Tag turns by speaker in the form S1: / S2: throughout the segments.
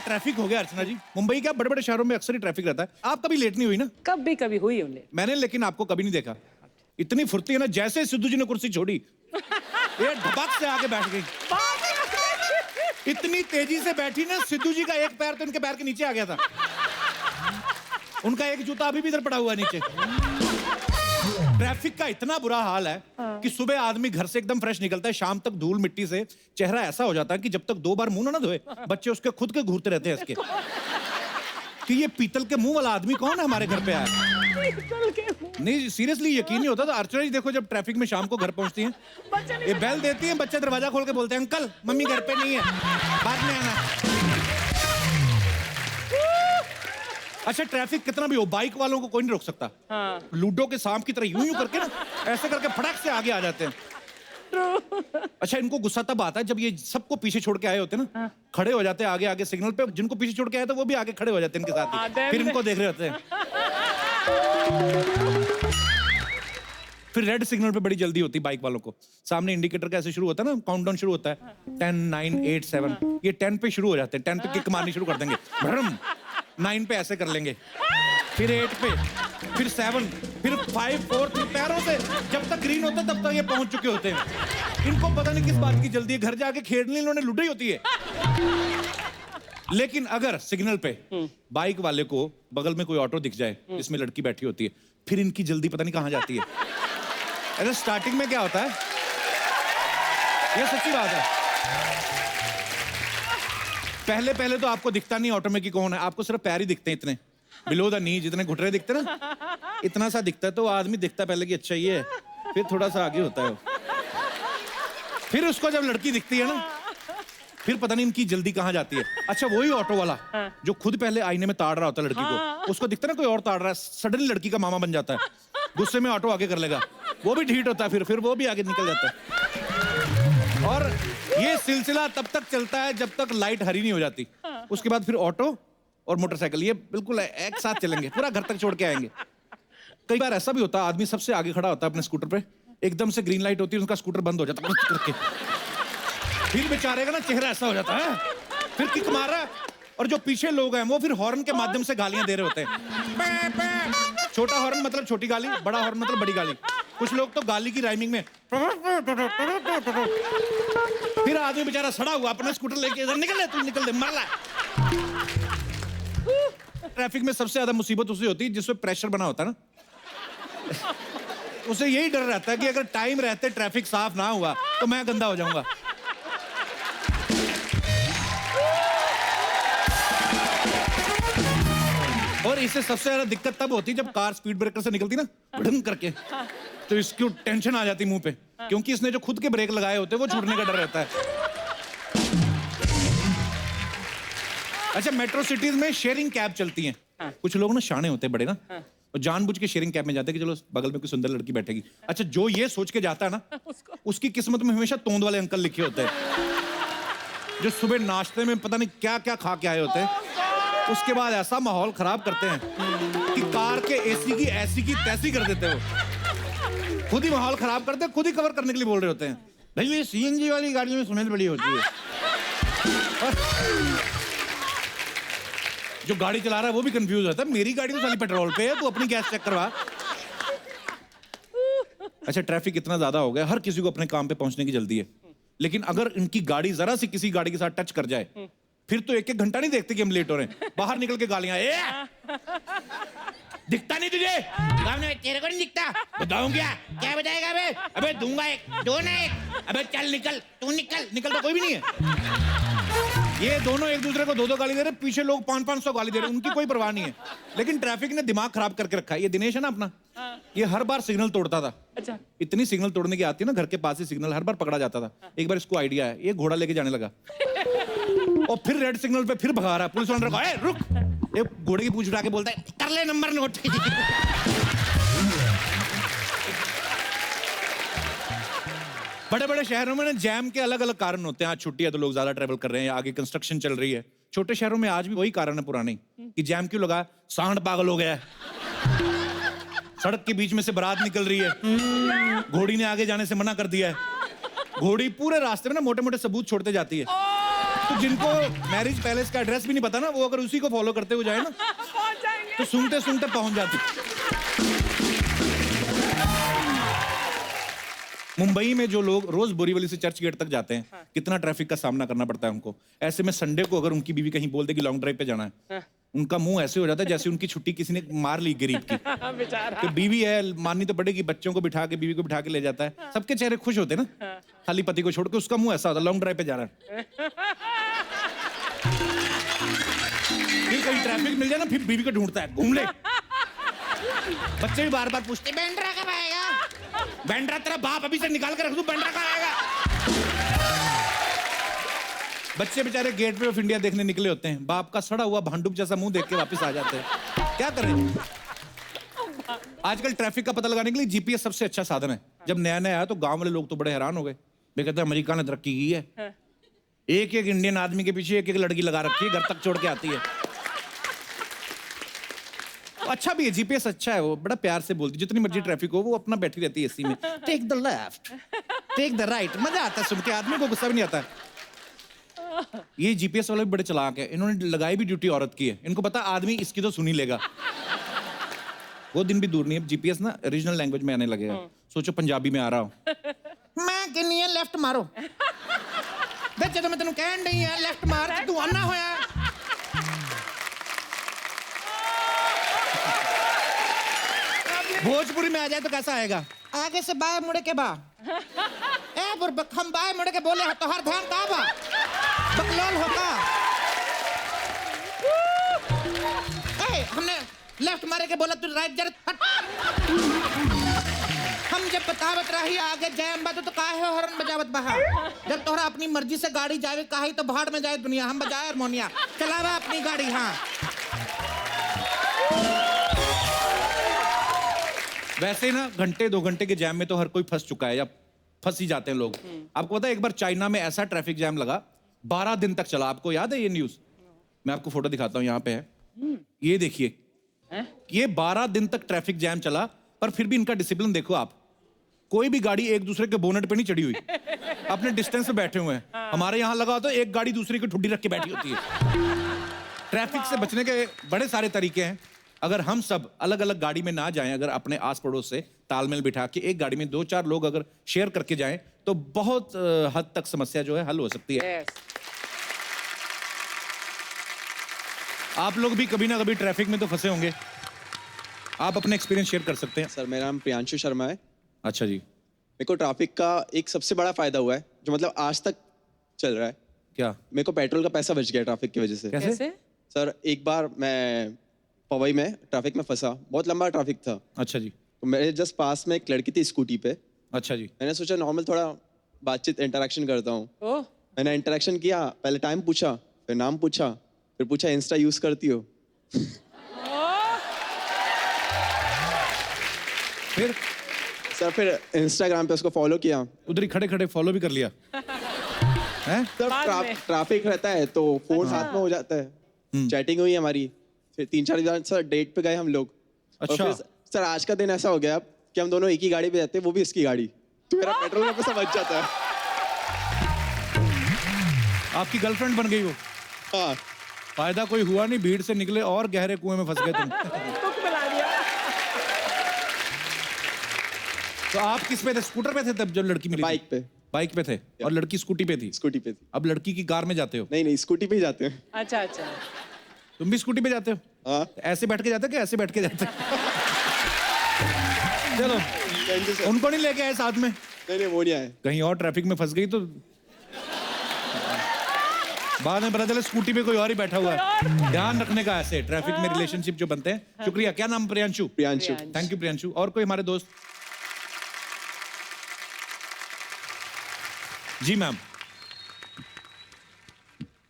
S1: Traffic हो गया अर्चना जी। मुंबई क्या बड़े बड़े शहरों में अक्सर ही ट्रैफिक रहता है। आप कभी लेट नहीं हुई ना?
S2: कभी कभी हुई उन्हें।
S1: मैंने लेकिन आपको कभी नहीं देखा। इतनी फुर्ती है ना, जैसे सिद्धू जी ने कुर्सी छोड़ी ये ढपक से आके बैठ गई। इतनी तेजी से बैठी ना, सिद्धू जी का एक पैर तो इनके पैर के नीचे आ गया था। उनका एक जूता अभी भी इधर पड़ा हुआ है नीचे। ट्रैफिक का इतना बुरा हाल है कि सुबह आदमी घर से एकदम फ्रेश निकलता है, शाम तक धूल मिट्टी से चेहरा ऐसा हो जाता है कि जब तक 2 बार मुंह ना धोए बच्चे उसके खुद के घूरते रहते हैं इसके कि ये पीतल के मुंह वाला आदमी कौन है हमारे घर पे आया। नहीं सीरियसली यकीन नहीं होता। तो अर्चना जी देखो, जब ट्रैफिक में शाम को घर पहुंचती हैं, ये बेल देती है, बच्चे दरवाजा खोल के बोलते हैं अंकल मम्मी घर पे नहीं है, बाद में आना। अच्छा ट्रैफिक कितना भी हो, बाइक वालों को कोई नहीं रोक सकता। लूडो के सांप की तरह यूं यूं करके ना ऐसे करके फटक से आगे आ जाते हैं। अच्छा इनको गुस्सा तब आता है जब ये सबको पीछे छोड़ के आए होते हैं ना, खड़े हो जाते हैं आगे आगे सिग्नल पे, जिनको पीछे छोड़ के आए थे वो भी आगे खड़े हो जाते हैं इनके साथ ही, फिर इनको देख रहे होते हैं। फिर रेड सिग्नल पे बड़ी जल्दी होती है बाइक वालों को, सामने इंडिकेटर कैसे शुरू होता है ना, काउंटडाउन शुरू होता है 10 9 8 7, ये 10 पे शुरू हो जाते हैं, 10 पे किक मारनी शुरू कर देंगे, 9 पे ऐसे कर लेंगे, फिर 8 पे, फिर 7, फिर 5 4 3 पैरों से जब तक ग्रीन होता है तब तक ये पहुंच चुके होते हैं। इनको पता नहीं किस बात की जल्दी है, घर जाके खेलने इन्होंने लुटाई होती है। लेकिन अगर सिग्नल पे बाइक वाले को बगल में कोई ऑटो दिख जाए जिसमें लड़की बैठी होती है, फिर इनकी जल्दी पता नहीं कहां जाती है। अरे स्टार्टिंग में क्या होता है, ये सच्ची बात है, पहले पहले तो आपको दिखता नहीं ऑटो में कि कौन है, आपको सिर्फ पैर ही दिखते हैं, इतने बिलो द नी, जितने घुटरे दिखते ना इतना सा दिखता है, तो आदमी दिखता पहले कि अच्छा ये है, फिर थोड़ा सा आगे होता है। फिर उसको जब लड़की दिखती है ना, फिर पता नहीं इनकी जल्दी कहां जाती है। अच्छा वही ऑटो वाला जो खुद पहले आईने में ताड़ रहा होता है लड़की को, उसको दिखता है ना कोई और ताड़ रहा है, सडनली लड़की का मामा बन जाता है, गुस्से में ऑटो आगे कर लेगा, वो भी ढीठ होता है, फिर वो भी आगे निकल जाता है। और ये सिलसिला तब तक चलता है जब तक लाइट हरी नहीं हो जाती, उसके बाद फिर ऑटो और मोटरसाइकिल ये बिल्कुल एक साथ चलेंगे, पूरा घर तक छोड़ के आएंगे। कई बार ऐसा भी होता है, आदमी सबसे आगे खड़ा होता है अपने स्कूटर पे, एकदम से ग्रीन लाइट होती है, उनका स्कूटर बंद हो जाता है करके, फिर बेचारे का ना चेहरा ऐसा हो जाता है, फिर किक मार रहा है, और जो पीछे लोग हैं वो फिर हॉर्न के माध्यम से गालियां दे रहे होते हैं। छोटा हॉर्न मतलब छोटी गाली, बड़ा हॉर्न मतलब बड़ी गाली। कुछ लोग तो गाली की राइमिंग में, फिर आदमी बेचारा सड़ा हुआ अपना स्कूटर लेके इधर निकल ले, तू निकल दे, मर ला। ट्रैफिक में सबसे ज्यादा मुसीबत उसे होती है जिसमें प्रेशर बना होता है ना, उसे यही डर रहता है कि अगर टाइम रहते ट्रैफिक साफ ना हुआ तो मैं गंदा हो जाऊंगा। और इससे सबसे ज्यादा दिक्कत तब होती है जब कार स्पीड ब्रेकर से निकलती ना ढंग करके, तो इसकी टेंशन आ जाती मुंह पे, क्योंकि इसने जो खुद के ब्रेक लगाए होते हैं वो छूटने का डर रहता है। अच्छा मेट्रो सिटीज में शेयरिंग कैब चलती हैं, कुछ लोग ना शाणे होते हैं बड़े ना, और जानबूझ के शेयरिंग कैब में जाते हैं कि चलो बगल में कोई सुंदर लड़की बैठेगी। अच्छा जो ये सोच के जाता है ना, उसकी किस्मत में हमेशा तोंद वाले अंकल लिखे होते हैं, जो सुबह नाश्ते में पता नहीं क्या क्या खा के आए होते हैं, उसके बाद ऐसा माहौल खराब करते हैं कि कार के एसी की ऐसी की तैसी कर देते हो, खुद ही माहौल खराब करते हैं, खुद ही कवर करने के लिए बोल रहे होते हैं, भाई ये सीएनजी वाली गाड़ी में स्मेल बड़ी होती है। जो गाड़ी चला रहा है वो भी कंफ्यूज होता है, मेरी गाड़ी तो साली पेट्रोल पे है, तू अपनी गैस चेक करवा। अच्छा ट्रैफिक इतना ज्यादा हो गया, हर किसी को अपने काम पे पहुंचने की जल्दी है, लेकिन अगर इनकी गाड़ी जरा सी किसी गाड़ी के साथ टच कर जाए फिर तो 1-1 घंटा नहीं देखते कि हम लेट हो रहे हैं, बाहर निकल के गालियां, दिखता नहीं तुझे, तेरे को नहीं दिखता, बताऊं क्या क्या बताएगा, अबे अबे दूंगा एक, दो ना एक, अबे चल निकल, तू निकल, निकल तो कोई भी नहीं है। ये दोनों एक दूसरे को 2-2 गाली दे रहे, पीछे लोग 500-500 गाली दे रहे, उनकी कोई परवाह नहीं है। लेकिन ट्रैफिक ने दिमाग खराब करके रखा है। ये दिनेश है ना अपना, ये हर बार सिग्नल तोड़ता था।
S2: अच्छा
S1: इतनी सिग्नल तोड़ने की आती है ना, घर के पास ही सिग्नल, हर बार पकड़ा जाता था। एक बार इसको आइडिया है, ये घोड़ा लेके जाने लगा और फिर रेड सिग्नल पे फिर भगा रहा है, पुलिस वाला रुका, ए रुक, ये घोड़े की पूंछ उठा के बोलता है कर ले नंबर नोट। बड़े बड़े शहरों में ना जैम के अलग अलग कारण होते हैं, आज छुट्टी है तो लोग ज्यादा ट्रेवल कर रहे हैं, आगे कंस्ट्रक्शन चल रही है। छोटे शहरों में आज भी वही कारण है पुराने कि जैम क्यों लगा, सांड पागल हो गया है, सड़क के बीच में से बारात निकल रही है, घोड़ी ने आगे जाने से मना कर दिया है, घोड़ी पूरे रास्ते में ना मोटे मोटे सबूत छोड़ते जाती है। तो जिनको मैरिज पैलेस का एड्रेस भी नहीं पता ना, वो अगर उसी को फॉलो करते हुए जाए ना
S2: पहुंच जाएंगे।
S1: तो सूंघते सूंघते पहुंच जाते। मुंबई में जो लोग रोज बोरीवली से चर्च गेट तक जाते हैं, कितना ट्रैफिक का सामना करना पड़ता है उनको। ऐसे में संडे को अगर उनकी बीवी कहीं बोल दे कि लॉन्ग ड्राइव पे जाना है, उनका मुंह ऐसे हो जाता है जैसे उनकी छुट्टी किसी ने मार ली गरीब की।
S2: बेचारा।
S1: तो बीवी है, माननी तो पड़ेगी, बच्चों को बिठा के बीवी को बिठा के ले जाता है, सबके चेहरे खुश होते हैं ना, खाली पति को छोड़ के उसका मुंह ऐसा होता है लॉन्ग ड्राइव पे जा रहा है। फिर कहीं ट्रैफिक मिल जाए ना, फिर बीवी को ढूंढता है, घूम ले। बच्चे भी बार बार पूछते बैंड्रा कब आएगा, बैंड्रा तेरा बाप अभी से निकाल के रख दूं, बैंड्रा कब आएगा। बच्चे बेचारे गेटवे ऑफ इंडिया देखने निकले होते हैं, बाप का सड़ा हुआ भांडुप जैसा मुंह देख के वापस आ जाते हैं। क्या करें। आजकल ट्रैफिक का पता लगाने के लिए जीपीएस सबसे अच्छा साधन है। जब नया नया आया तो गांव वाले लोग तो बड़े हैरान हो गए, वे कहते हैं अमेरिका ने तरक्की की है, एक एक इंडियन आदमी के पीछे एक एक लड़की लगा रखी है, घर तक छोड़ के आती है। अच्छा भी है, जीपीएस अच्छा है, वो बड़ा प्यार से बोलती, जितनी मर्जी ट्रैफिक हो वो अपना बैठी रहती है एसी में, take the left, take the right, मजा आता है सुन के, आदमी को गुस्सा भी नहीं आता है। ये जीपीएस वाले भी बड़े चालाक है, इन्होंने लगाई भी ड्यूटी औरत की है, इनको पता आदमी इसकी तो सुन ही लेगा। वो दिन भी दूर नहीं है, जीपीएस ना रीजनल लैंग्वेज में आने लगेगा। सोचो पंजाबी में आ रहा हूं, मैं कहनी है लेफ्ट मारो, बच्चे तो मैं तेनू कहन नहीं है लेफ्ट मार, तू आना होया। भोजपुरी में आ जाए तो कैसा आएगा, आगे से बाएं मुड़े के बा, ए बुरबक हम बाएं मुड़े के बोले तो हर ध्यान कहाँ बा, बकलोल होगा। ए हमने लेफ्ट मारे के बोला तू राइट जर, हम जब बतावत रही आगे जाए बात तो काहे हॉर्न बजावत बहा, जब तोहरा अपनी मर्जी से गाड़ी जावे काहे तो भाड़ में जाए दुनिया, हम बजाए हारमोनिया, चलावा अपनी गाड़ी। हाँ वैसे ही ना घंटे 2 घंटे के जैम में तो हर कोई फंस चुका है या फंस ही जाते हैं लोग। आपको पता है एक बार चाइना में ऐसा ट्रैफिक जैम लगा 12 दिन तक चला, आपको याद है ये न्यूज? मैं आपको फोटो दिखाता हूँ, यहाँ पे है, ये देखिए, ये 12 दिन तक ट्रैफिक जैम चला, पर फिर भी इनका डिसिप्लिन देखो आप, कोई भी गाड़ी एक दूसरे के बोनेट पे नहीं चढ़ी हुई, अपने डिस्टेंस पे बैठे हुए हैं। हमारे यहाँ लगा तो एक गाड़ी दूसरी की ठुड्डी रख के बैठी होती है। ट्रैफिक से बचने के बड़े सारे तरीके हैं, अगर हम सब अलग अलग गाड़ी में ना जाएं, अगर अपने आस पड़ोस से तालमेल बिठा के एक गाड़ी में 2-4 लोग अगर शेयर करके जाएं तो बहुत हद तक समस्या जो है हल हो सकती है। आप लोग भी कभी ना कभी ट्रैफिक में तो फंसे होंगे, आप अपने एक्सपीरियंस शेयर कर सकते हैं।
S3: सर मेरा नाम प्रियांशु शर्मा है।
S1: अच्छा जी,
S3: मेरे को ट्रैफिक का एक सबसे बड़ा फायदा हुआ है जो मतलब आज तक चल रहा है।
S1: क्या?
S3: मेरे को पेट्रोल का पैसा बच गया ट्रैफिक की वजह से।
S1: कैसे?
S3: सर एक बार मैं पवई में ट्रैफिक में फंसा, बहुत लंबा ट्रैफिक था।
S1: अच्छा जी।
S3: तो मेरे जस्ट पास में एक लड़की थी स्कूटी पे।
S1: अच्छा जी।
S3: मैंने सोचा नॉर्मल थोड़ा बातचीत इंटरेक्शन करता हूँ। मैंने इंटरेक्शन किया, पहले टाइम पूछा, फिर नाम पूछा, फिर पूछा इंस्टा यूज करती हो?
S1: फिर
S3: सर फिर इंस्टाग्राम पे उसको फॉलो किया।
S1: उधर ही खड़े खड़े फॉलो भी कर लिया हैं?
S3: सर ट्रैफिक रहता है तो फोन साथ में हो जाता है। चैटिंग हुई हमारी, फिर 3-4 दिन सर डेट पे गए हम लोग।
S1: अच्छा।
S3: और फिर सर आज का दिन ऐसा हो गया कि हम दोनों एक ही गाड़ी पे जाते हैं, वो भी इसकी गाड़ी, तो मेरा पेट्रोल का पैसा बच जाता है।
S1: आपकी गर्लफ्रेंड बन गई वो?
S3: हाँ।
S1: फायदा कोई हुआ नहीं, भीड़ से निकले और गहरे कुएं में फंस गए तुम। तो आप किस पे थे? स्कूटर पे थे तब जब लड़की मिली?
S3: बाइक पे।
S1: बाइक पे थे और लड़की स्कूटी पे थी?
S3: स्कूटी पे थी।
S1: अब लड़की की कार में जाते हो?
S3: नहीं स्कूटी पे ही जाते हैं।
S2: अच्छा अच्छा।
S1: तुम भी स्कूटी पे जाते हो?
S3: हाँ।
S1: ऐसे बैठ के जाते हो कि ऐसे बैठ के जाते हो? चलो उनको नहीं लेके आए साथ में?
S3: नहीं वो नहीं आए।
S1: कहीं और ट्रैफिक में फंस गई तो बाद में पता चला स्कूटी पे कोई और ही बैठा हुआ है। ध्यान रखने का ऐसे ट्रैफिक में रिलेशनशिप जो बनते हैं। शुक्रिया। क्या नाम? प्रियांशु।
S3: प्रियांशु।
S1: Thank you Priyanshu. और कोई हमारे दोस्त? जी ma'am.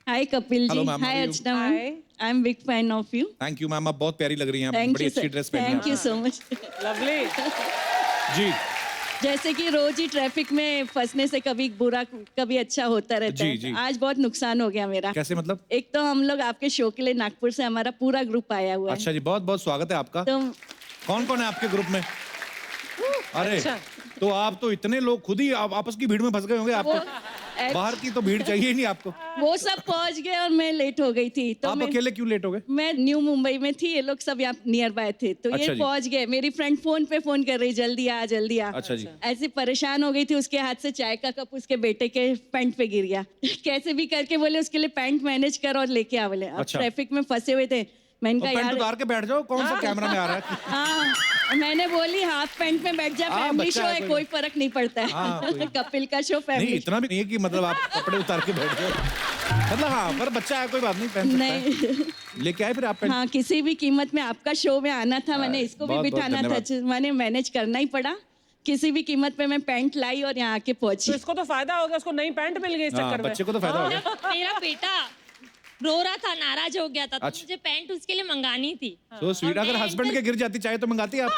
S4: Hi Kapil ji.
S1: Hello, ma'am.
S4: Hi
S1: How are you?
S4: Archana ma'am. I am big fan of you.
S1: Thank you ma'am, आप बहुत प्यारी लग रही हैं। आप
S4: थैंक
S1: बड़ी
S4: यू
S1: अच्छी ड्रेस पहनी
S4: थैंक
S1: है।
S4: You so much.
S2: लवली।
S1: जी
S4: जैसे कि रोज ही ट्रैफिक में फंसने से कभी बुरा कभी अच्छा होता रहता
S1: जी,
S4: है।
S1: जी।
S4: आज बहुत नुकसान हो गया मेरा।
S1: कैसे मतलब?
S4: एक तो हम लोग आपके शो के लिए नागपुर से हमारा पूरा ग्रुप आया हुआ है।
S1: अच्छा जी, बहुत बहुत स्वागत है आपका।
S4: तो
S1: कौन कौन है आपके ग्रुप में? अरे
S2: अच्छा।
S1: तो आप तो इतने लोग खुद ही आप आपस की भीड़ में फंस गए होंगे। आप बाहर की तो भीड़ चाहिए ही नहीं आपको।
S4: वो सब पहुंच गए और मैं लेट हो गई थी। तो
S1: आप अकेले क्यों लेट हो गए?
S4: मैं न्यू मुंबई में थी, ये लोग सब यहाँ नियर बाय थे, तो
S1: अच्छा
S4: ये
S1: जी।
S4: पहुंच गए। मेरी फ्रेंड फोन पे फोन कर रही, जल्दी आ जल्दी आ।
S1: अच्छा जी।
S4: ऐसे परेशान हो गई थी, उसके हाथ से चाय का कप उसके बेटे के पैंट पे गिर गया। कैसे भी करके बोले उसके लिए पैंट मैनेज कर और लेके आ, बोले। अब
S1: अच्छा।
S4: ट्रैफिक में फंसे हुए थे, मैंने कहा
S1: पैंट
S4: यार
S1: उतार के बैठ जाओ, कौन सा कैमरा में आ रहा है?
S4: हाँ, मैंने बोली हाफ पैंट में बैठ जा,
S1: हाँ,
S4: फैमिली
S1: बच्चा
S4: शो
S1: है,
S4: है,
S1: कोई
S4: कोई फर्क नहीं पड़ता
S1: हाँ,
S4: है।
S1: कोई-
S4: कपिल का शो
S1: नहीं,
S4: फैमिली।
S1: इतना भी नहीं है कि मतलब आप कपड़े उतार के बैठ जाओ। मतलब हाँ, पर बच्चा है, कोई बात नहीं, पहन सकता है।
S4: नहीं,
S1: लेके आए फिर आप पैंट?
S4: हाँ, किसी भी कीमत में आपका शो में आना था, मैंने इसको भी
S1: बहुत- बहुत
S4: बिठाना था,
S1: धन्यवाद।
S4: मैंने मैनेज करना ही पड़ा। किसी भी कीमत पे मैं पैंट लाई और यहाँ आके पहुंची।
S2: तो इसको तो फायदा हो गया, उसको नई पैंट मिल गई इस
S1: हाँ,
S2: चक्कर में।
S1: बच्चे को तो फायदा हो गया।
S5: मेरा बेटा रो रहा था, नाराज हो गया था, तो
S1: अच्छा।
S5: मुझे पैंट उसके लिए मंगानी थी।
S1: तो स्वीट,
S5: और
S1: अगर
S5: मैं
S1: हस्बैंड के गिर जाती चाहे तो मंगाती आप?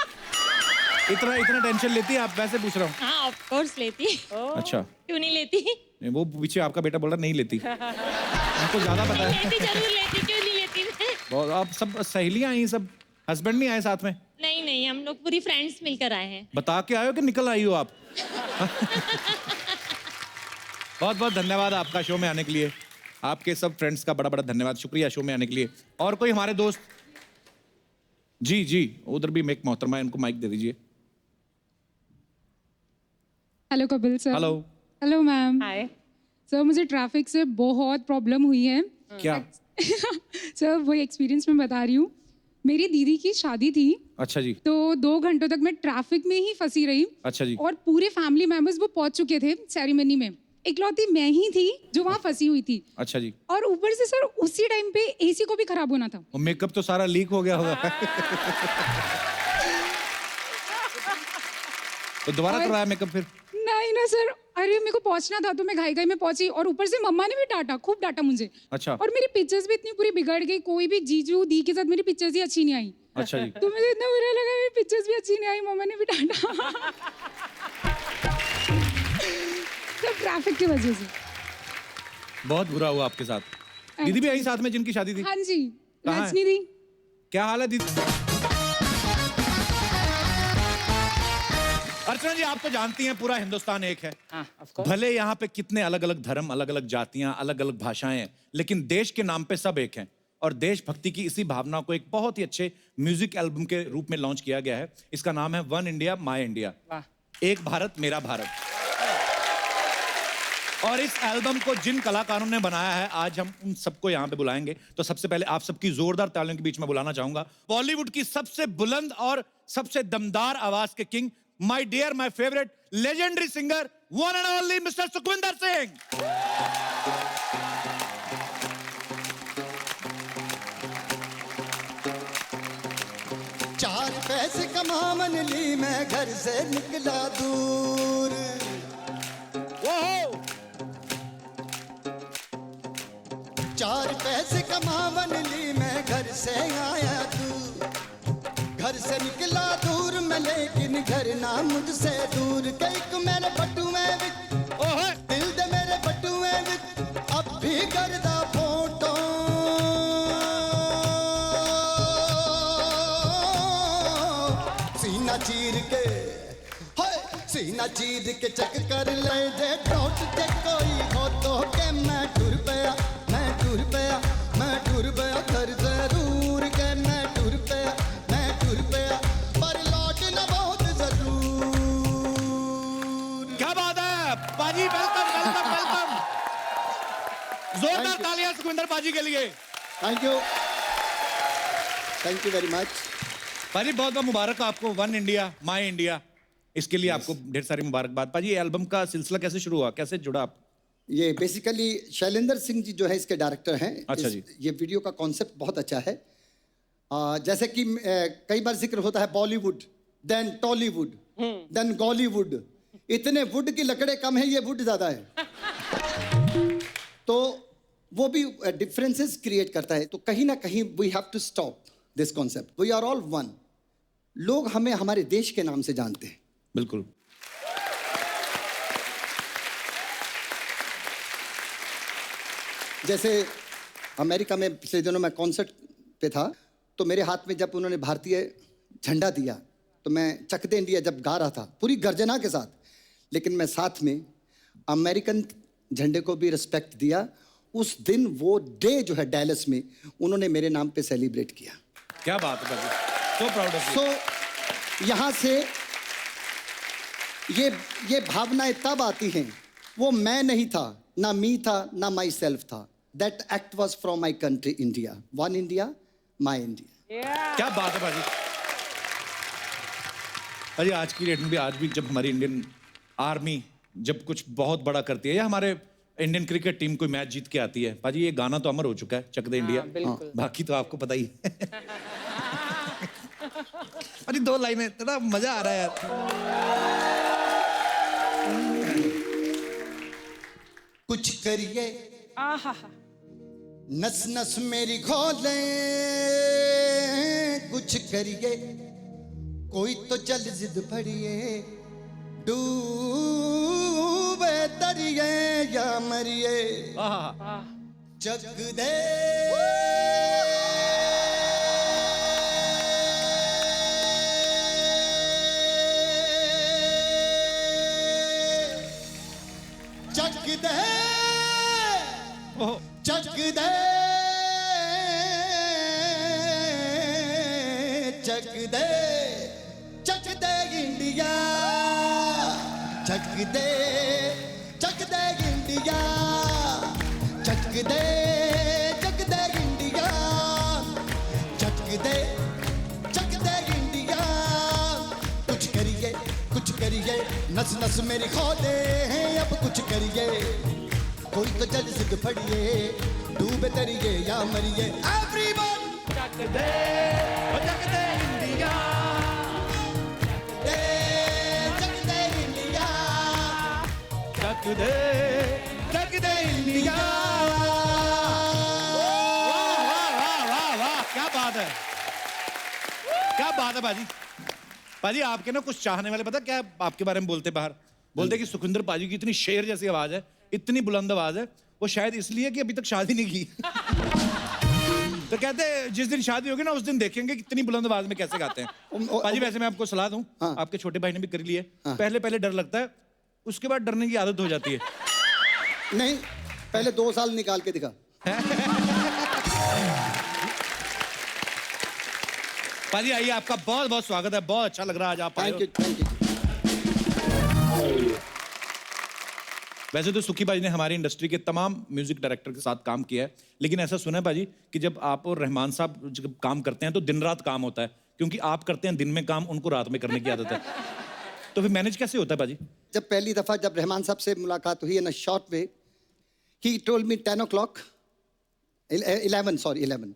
S1: इतना टेंशन लेती है आप? वैसे पूछ रहा हूँ।
S5: हाँ, ऑफ कोर्स लेती।
S1: अच्छा,
S5: क्यों नहीं लेती?
S1: नहीं, वो पीछे आपका बेटा बोल रहा नहीं लेती। उनको ज्यादा पता है।
S5: लेती जरूर लेती, क्यों नहीं लेती मैं?
S1: बहुत, आप सब सहेलियां आई सब, हस्बैंड नहीं आए साथ में?
S5: नहीं नहीं, हम लोग पूरी फ्रेंड्स मिलकर आए हैं।
S1: बता के आए हो कि निकल आई हो आप? बहुत बहुत धन्यवाद आपका शो में आने के लिए। आपके सब फ्रेंड्स का बड़ा बड़ा धन्यवाद, शुक्रिया शो में आने के लिए। और कोई हमारे दोस्त? जी जी, उधर भी एक मोहतरमा है, इनको माइक दे दीजिए।
S6: Hello Kapil sir.
S1: Hello.
S6: Hello ma'am.
S2: Hi.
S6: Sir मुझे ट्रैफिक से बहुत प्रॉब्लम हुई है।
S1: क्या?
S6: सर वही एक्सपीरियंस मैं बता रही हूँ। मेरी दीदी की शादी थी,
S1: अच्छा जी।
S6: तो 2 घंटों तक मैं ट्रैफिक में ही फंसी रही।
S1: अच्छा जी।
S6: और पूरे फैमिली मेंबर्स वो पहुंच चुके थे सेरेमनी में, इकलौती मैं ही थी जो वहाँ फंसी हुई थी।
S1: अच्छा जी।
S6: और ऊपर से सर उसी टाइम पे एसी को भी खराब होना था।
S1: और मेकअप तो सारा लीक हो गया होगा। तो दोबारा
S6: और-
S1: करवाया मेकअप फिर?
S6: नहीं ना सर, अरे मेरे को पहुंचना था तो मैं घाई घाई में पहुंची, और ऊपर से मम्मा ने भी डांटा, खूब डांटा मुझे।
S1: अच्छा।
S6: और मेरी पिक्चर्स भी इतनी पूरी बिगड़ गई, कोई भी जीजू दी के साथ मेरी पिक्चर्स ही अच्छी नहीं आई।
S1: अच्छा जी।
S6: तो मुझे इतना बुरा लगा, मेरी पिक्चर्स भी अच्छी नहीं आई, मम्मा ने भी डांटा। सब ट्रैफिक की वजह से।
S1: बहुत बुरा हुआ आपके साथ। दीदी भी आई साथ में जिनकी शादी थी?
S6: हाँ जी,
S1: कहाँ है?
S6: रजनी दी।
S1: क्या हाल है दीदी? अर्चना जी, आप तो जानती हैं पूरा हिंदुस्तान एक है।
S2: हाँ, of course।
S1: भले यहाँ पे कितने अलग अलग धर्म, अलग अलग जातियां, अलग अलग भाषाएं हैं, लेकिन देश के नाम पे सब एक हैं। और देशभक्ति की इसी भावना को एक बहुत ही अच्छे म्यूजिक एल्बम के रूप में लॉन्च किया गया है। इसका नाम है वन इंडिया माई इंडिया,
S2: वाह।
S1: एक भारत मेरा भारत। और इस एल्बम को जिन कलाकारों ने बनाया है, आज हम उन सबको यहाँ पे बुलाएंगे। तो सबसे पहले आप सबकी जोरदार तालियों के बीच में बुलाना चाहूंगा बॉलीवुड की सबसे बुलंद और सबसे दमदार आवाज के king, my dear, my favourite, legendary singer, one and only mister Sukhwinder Singh.
S7: चार पैसे कमावन ली मैं घर से निकला दूर।
S1: वो
S7: चार पैसे कमावन ली मैं घर से आया दूर। घर से निकला दूर मैं, लेकिन घर ना मुझसे दूर। कई को मेरे बटुए विच, दिल दे मेरे बटुए विच अब भी करदा फोटो। सीना चीर के, हाय सीना चीर के चेक कर ले जे डॉट ते कोई हो तो के मैं टुर पया, मैं टुर पया, मैं टुर पया घर से दूर के मैं टुर पया, मैं टुर पया, पर लौटना बहुत जरूर।
S1: क्या बात है पाजी, वेलकम वेलकम वेलकम। जोरदार तालियां सुखविंदर पाजी के लिए।
S7: Thank you, thank you very much.
S1: पाजी बहुत बहुत मुबारक आपको, वन इंडिया माई इंडिया, इसके लिए आपको ढेर सारी मुबारकबाद। पाजी, ये एल्बम का सिलसिला कैसे शुरू हुआ, कैसे जुड़ा आप?
S7: ये बेसिकली शैलेंद्र सिंह जी जो है इसके डायरेक्टर हैं।
S1: अच्छा जी।
S7: ये वीडियो का कॉन्सेप्ट बहुत अच्छा है। जैसे कि कई बार जिक्र होता है बॉलीवुड, देन टॉलीवुड, देन गॉलीवुड। इतने वुड की लकड़े कम है, ये वुड ज्यादा है। तो वो भी डिफरेंसेस क्रिएट करता है। तो कहीं ना कहीं we have to stop this concept. We are all one. लोग हमें हमारे देश के नाम से जानते हैं।
S1: बिल्कुल।
S7: जैसे अमेरिका में पिछले दिनों मैं कॉन्सर्ट पे था, तो मेरे हाथ में जब उन्होंने भारतीय झंडा दिया तो मैं चक दे इंडिया जब गा रहा था पूरी गर्जना के साथ, लेकिन मैं साथ में अमेरिकन झंडे को भी रिस्पेक्ट दिया। उस दिन वो डे जो है डैलस में उन्होंने मेरे नाम पे सेलिब्रेट किया।
S1: क्या बात है भाजी, सो प्राउड ऑफ यू।
S7: सो यहाँ से ये भावनाएं तब आती हैं, वो मैं नहीं था, ना मी था, ना माई सेल्फ था। That act was from my country India, one India my India.
S1: क्या बात है भाजी। अरे आज की डेट में भी, आज भी जब हमारी इंडियन आर्मी जब कुछ बहुत बड़ा करती है, या हमारे इंडियन क्रिकेट टीम कोई मैच जीत के आती है, भाजी ये गाना तो अमर हो चुका है, चक दे इंडिया। बाकी तो आपको पता ही है। अरे 2 लाइनें, इतना मजा आ रहा है यार।
S7: कुछ करिए नस नस मेरी खोले, कुछ करिए कोई तो जल जिद भरिए, डूबे दरिए या मरिए, जग दे जग दे जग दे जग दे जग दे इंडिया, जग दे इंडिया, जग दे इंडिया, जग दे इंडिया। कुछ करिए नस नस मेरी खोले हैं, अब कुछ करिए कोई तो जल जिद फड़िए, डूबे तरिए या मरिए। एवरीवन
S1: जग दे इंडिया,
S7: जग दे इंडिया,
S1: जग दे इंडिया। वाह, क्या बात है, क्या बात है भाजी। भाजी आपके ना कुछ चाहने वाले पता क्या आपके बारे में बोलते, बाहर बोलते कि सुखविंदर पाजी की इतनी शेर जैसी आवाज है, इतनी बुलंद आवाज है, वो शायद इसलिए कि अभी तक शादी नहीं की। तो कहते हैं जिस दिन शादी होगी ना उस दिन देखेंगे कितनी बुलंद आवाज में कैसे गाते हैं। पाजी वैसे मैं आपको सलाह दूं, आपके छोटे भाई ने भी कर लिया है। पहले डर लगता है, उसके बाद डरने की आदत हो जाती है।
S7: नहीं, पहले 2 साल निकाल के दिखा।
S1: पाजी आइए, आपका बहुत बहुत स्वागत है, बहुत अच्छा लग रहा है आज आप आए हो।
S7: Thank you.
S1: वैसे तो सुखी भाजी ने हमारी इंडस्ट्री के तमाम म्यूजिक डायरेक्टर के साथ काम किया है, लेकिन ऐसा सुना है भाजी कि जब आप और रहमान साहब जब काम करते हैं तो दिन रात काम होता है, क्योंकि आप करते हैं दिन में काम, उनको रात में करने की आदत है। तो फिर मैनेज कैसे होता है भाजी?
S7: जब पहली दफा जब रहमान साहब से मुलाकात हुई in a short way, he told me 10 o'clock, 11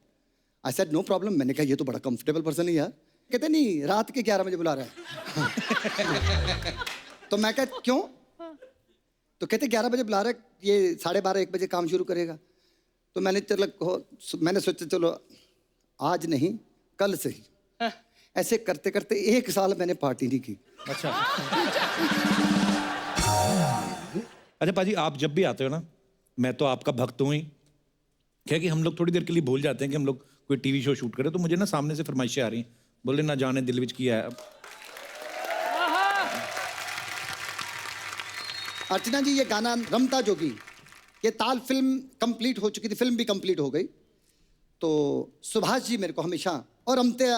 S7: I said no problem. मैंने कहा ये तो बड़ा कंफर्टेबल पर्सन है यार। कहते नहीं, रात के 11 बजे बुला रहा है। तो मैं कहा क्यों? तो कहते 11 बजे बुला रहा है, ये 12:30-1 बजे काम शुरू करेगा। तो मैंने सोचा चलो आज नहीं कल से ही। ऐसे करते करते 1 साल मैंने पार्टी नहीं की।
S1: अच्छा अच्छा पाजी, आप जब भी आते हो ना, मैं तो आपका भक्त हूँ ही। क्या कि हम लोग थोड़ी देर के लिए भूल जाते हैं कि हम लोग कोई टीवी शो शूट करें, तो मुझे ना सामने से फरमाइशें आ रही हैं, बोले ना जाने दिल विच किया है।
S7: अर्चना जी, ये गाना रमता जोगी, ये ताल फिल्म कंप्लीट हो चुकी थी, फिल्म भी कंप्लीट हो गई। तो सुभाष जी मेरे को हमेशा और रमत्या,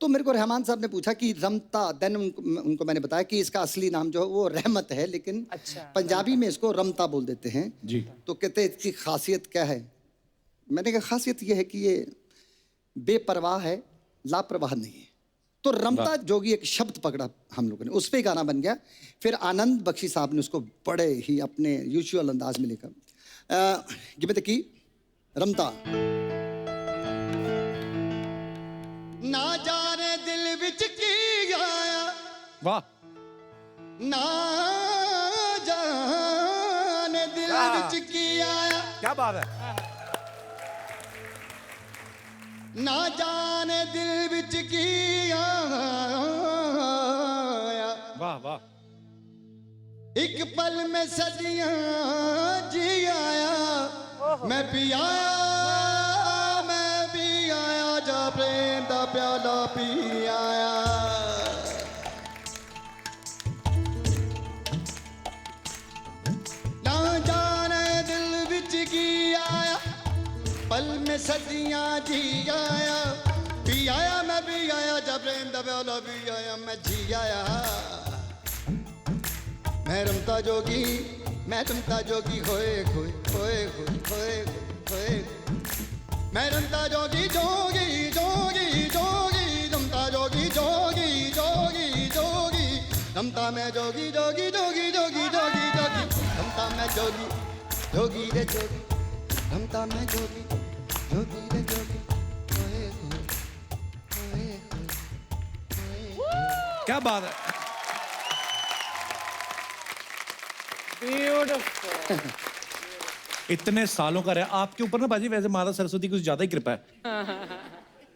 S7: तो मेरे को रहमान साहब ने पूछा कि रमता, देन उनको मैंने बताया कि इसका असली नाम जो है वो रहमत है, लेकिन पंजाबी में इसको रमता बोल देते हैं जी। तो कहते इसकी खासियत क्या है? मैंने कहा खासियत ये है कि ये बेपरवाह है, लापरवाह नहीं है। तो रमता जोगी एक शब्द पकड़ा हम लोगों ने, उस पर गाना बन गया। फिर आनंद बख्शी साहब ने उसको बड़े ही अपने यूजुअल अंदाज में लेकर गिबे की रमता। ना जाने दिल विच की आया,
S1: वाह,
S7: ना जाने दिल विच की आया,
S1: क्या बात है।
S7: ना जाने दिल विच की आया,
S1: वाह वाह,
S7: एक पल में सदियां जी आया, मैं भी आया जा प्रेम दा प्याला पी आया। सदियां जी आया, भी आया मैं भी आया, जब रेम दबोला भी आया मैं जी आया। मैं रमता जोगी, मैं रमता जोगी, होए होए होए होए होए होए। मैं रमता जोगी जोगी जोगी जोगी, रमता जोगी जोगी जोगी जोगी, रमता मैं जोगी जोगी जोगी जोगी जोगी जोगी, रमता मैं जोगी जोगी रे जोगी, रमता मैं जोगी जोगी रे जोगी, होए होए होए होए।
S1: क्या बात है।
S2: ब्यूटीफुल।
S1: इतने सालों का रहा आपके ऊपर ना बाजी, वैसे माता सरस्वती की कुछ ज्यादा ही कृपा है।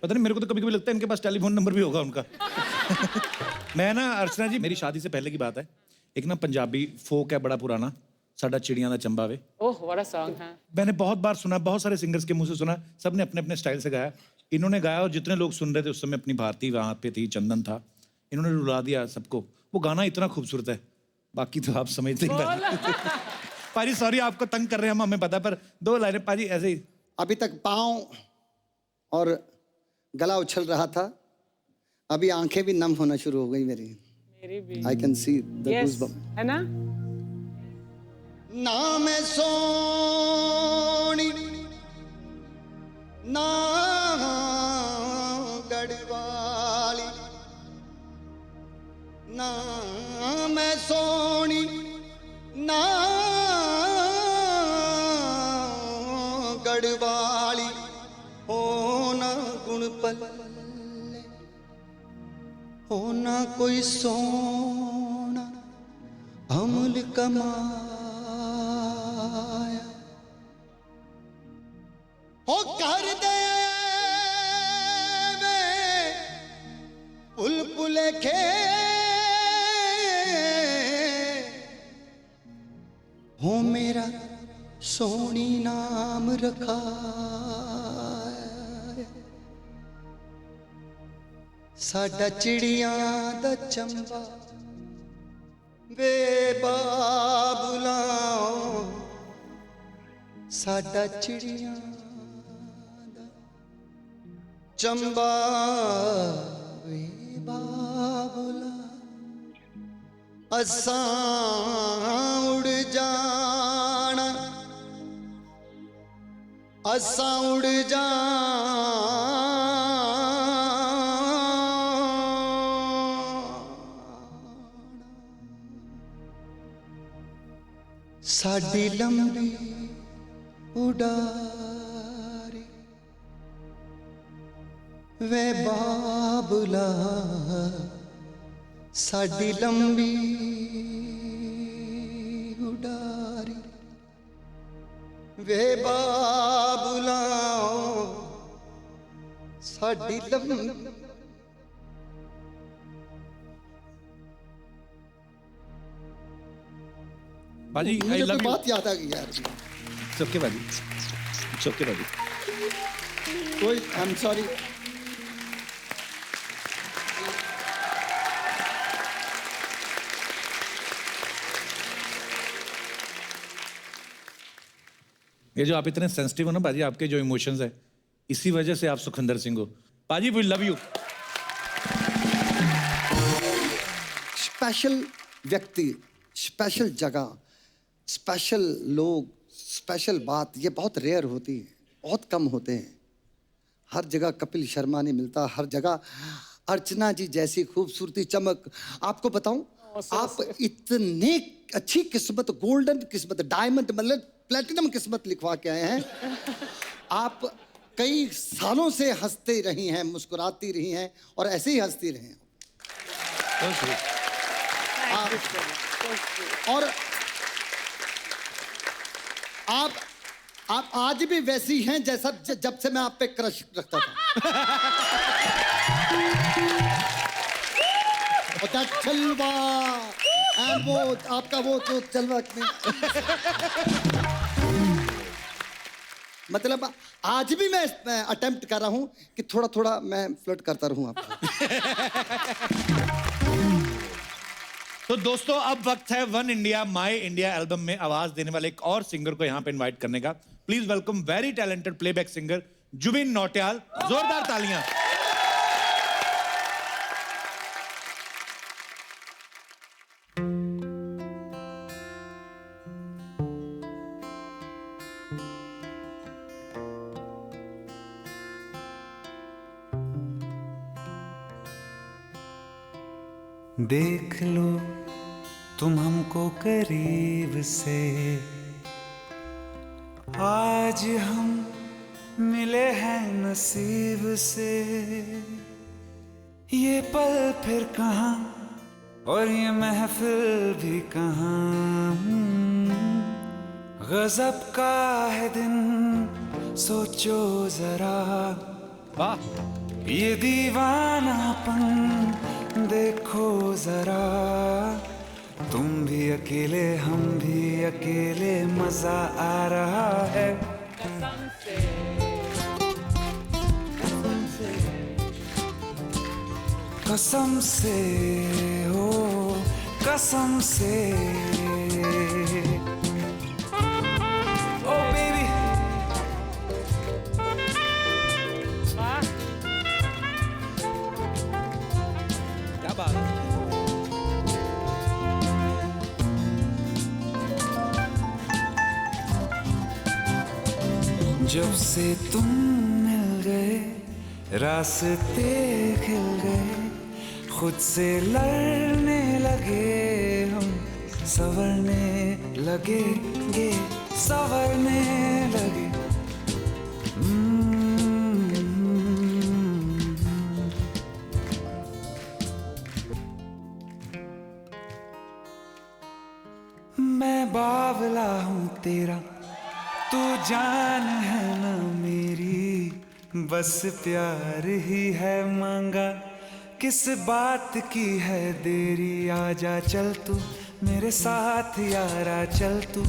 S1: पता नहीं, मेरे को तो कभी कभी लगता है इनके पास टेलीफोन नंबर भी होगा उनका। मैं ना अर्चना जी, मेरी शादी से पहले की बात है, एक ना पंजाबी फोक है बड़ा पुराना, साडा चिड़ियां दा चंबा वे।
S2: ओह व्हाट अ सॉन्ग है।
S1: मैंने बहुत बार सुना, बहुत सारे सिंगर्स के मुंह से सुना, सबने अपने अपने स्टाइल से गाया। इन्होंने गाया और जितने लोग सुन रहे थे उस समय, अपनी भारती वहां पे थी, चंदन था, इन्होंने रुला दिया सबको। वो गाना इतना खूबसूरत है, बाकी तो आप समझते ही नहीं। पाजी सॉरी आपको तंग कर रहे हैं हम, हमें पता, पर 2 लाइनें पाजी ऐसे ही।
S7: अभी तक पाँव और गला उछल रहा था, अभी आंखें भी नम होना शुरू हो गई मेरी।
S2: मेरी भी।
S7: I can see the
S2: Yes,
S7: goosebump.
S2: है ना।
S7: ना मैं सोनी ना गढ़वाली, ना मैं सोनी ना गढ़वाली, हो ना गुण पल्ले, हो ना कोई सोना अमल कमाया, हो कर दे वे बुलबुले खे, हो मेरा सोनी नाम रखा, साडा चिड़ियां दा चंबा वे बाबुला, साडा चिड़ियां दा चंबा वे बाबुला, असां उड़ जाना, असां उड़ जाना, साडी लंबी उड़ारी वे बाबुला, साडी लंबी उड़ारी वे बाबुला, साडी लंबी।
S1: बाजी आई
S7: मुझे
S1: लव
S7: कोई
S1: यू।
S7: बात याद आ गई यार।
S1: चुपके बाजी, चुपके बाजी।
S7: कोई आई एम सॉरी।
S1: ये जो आप इतने सेंसिटिव हो ना बाजी, आपके जो इमोशंस है, इसी वजह से आप सुखविंदर सिंह हो। बाजी वी लव यू।
S7: स्पेशल व्यक्ति, स्पेशल जगह, स्पेशल लोग, स्पेशल बात, ये बहुत रेयर होती है, बहुत कम होते हैं। हर जगह कपिल शर्मा नहीं मिलता, हर जगह अर्चना जी जैसी खूबसूरती, चमक। आपको बताऊं, आप इतने अच्छी किस्मत, गोल्डन किस्मत, डायमंड मतलब प्लेटिनम किस्मत लिखवा के आए हैं। आप कई सालों से हंसते रही हैं, मुस्कुराती रही हैं और ऐसे ही हंसती रही हैं। और आप आज भी वैसी हैं जैसा जब से मैं आप पे क्रश रखता था। और that जलवा and वो आपका वो जो जलवा मतलब आज भी मैं अटेम्प्ट कर रहा हूं कि थोड़ा थोड़ा मैं फ्लर्ट करता रहूं आपको।
S1: तो दोस्तों अब वक्त है one India my India album में आवाज देने वाले एक और सिंगर को यहाँ पे इनवाइट करने का। Please welcome very talented playback singer Jubin Nautiyal, जोरदार तालियां।
S8: देख लो तुम हमको करीब से, आज हम मिले हैं नसीब से। ये पल फिर कहाँ और ये महफिल भी कहाँ, गजब का है दिन सोचो जरा।
S1: वाह,
S8: ये दीवानापन देखो जरा, तुम भी अकेले हम भी अकेले, मजा आ रहा है। कसम से हो कसम से, ओ बेबी
S1: क्या बात है।
S8: जब से तुम मिल गए रास्ते खिल गए, खुद से लड़ने लगे हम, संवरने लगेंगे संवरने लगे। मैं बावला हूँ तेरा, तू जान है ना मेरी, बस प्यार ही है मांगा, किस बात की है देरी। आजा चल तू मेरे साथ यारा, चल तू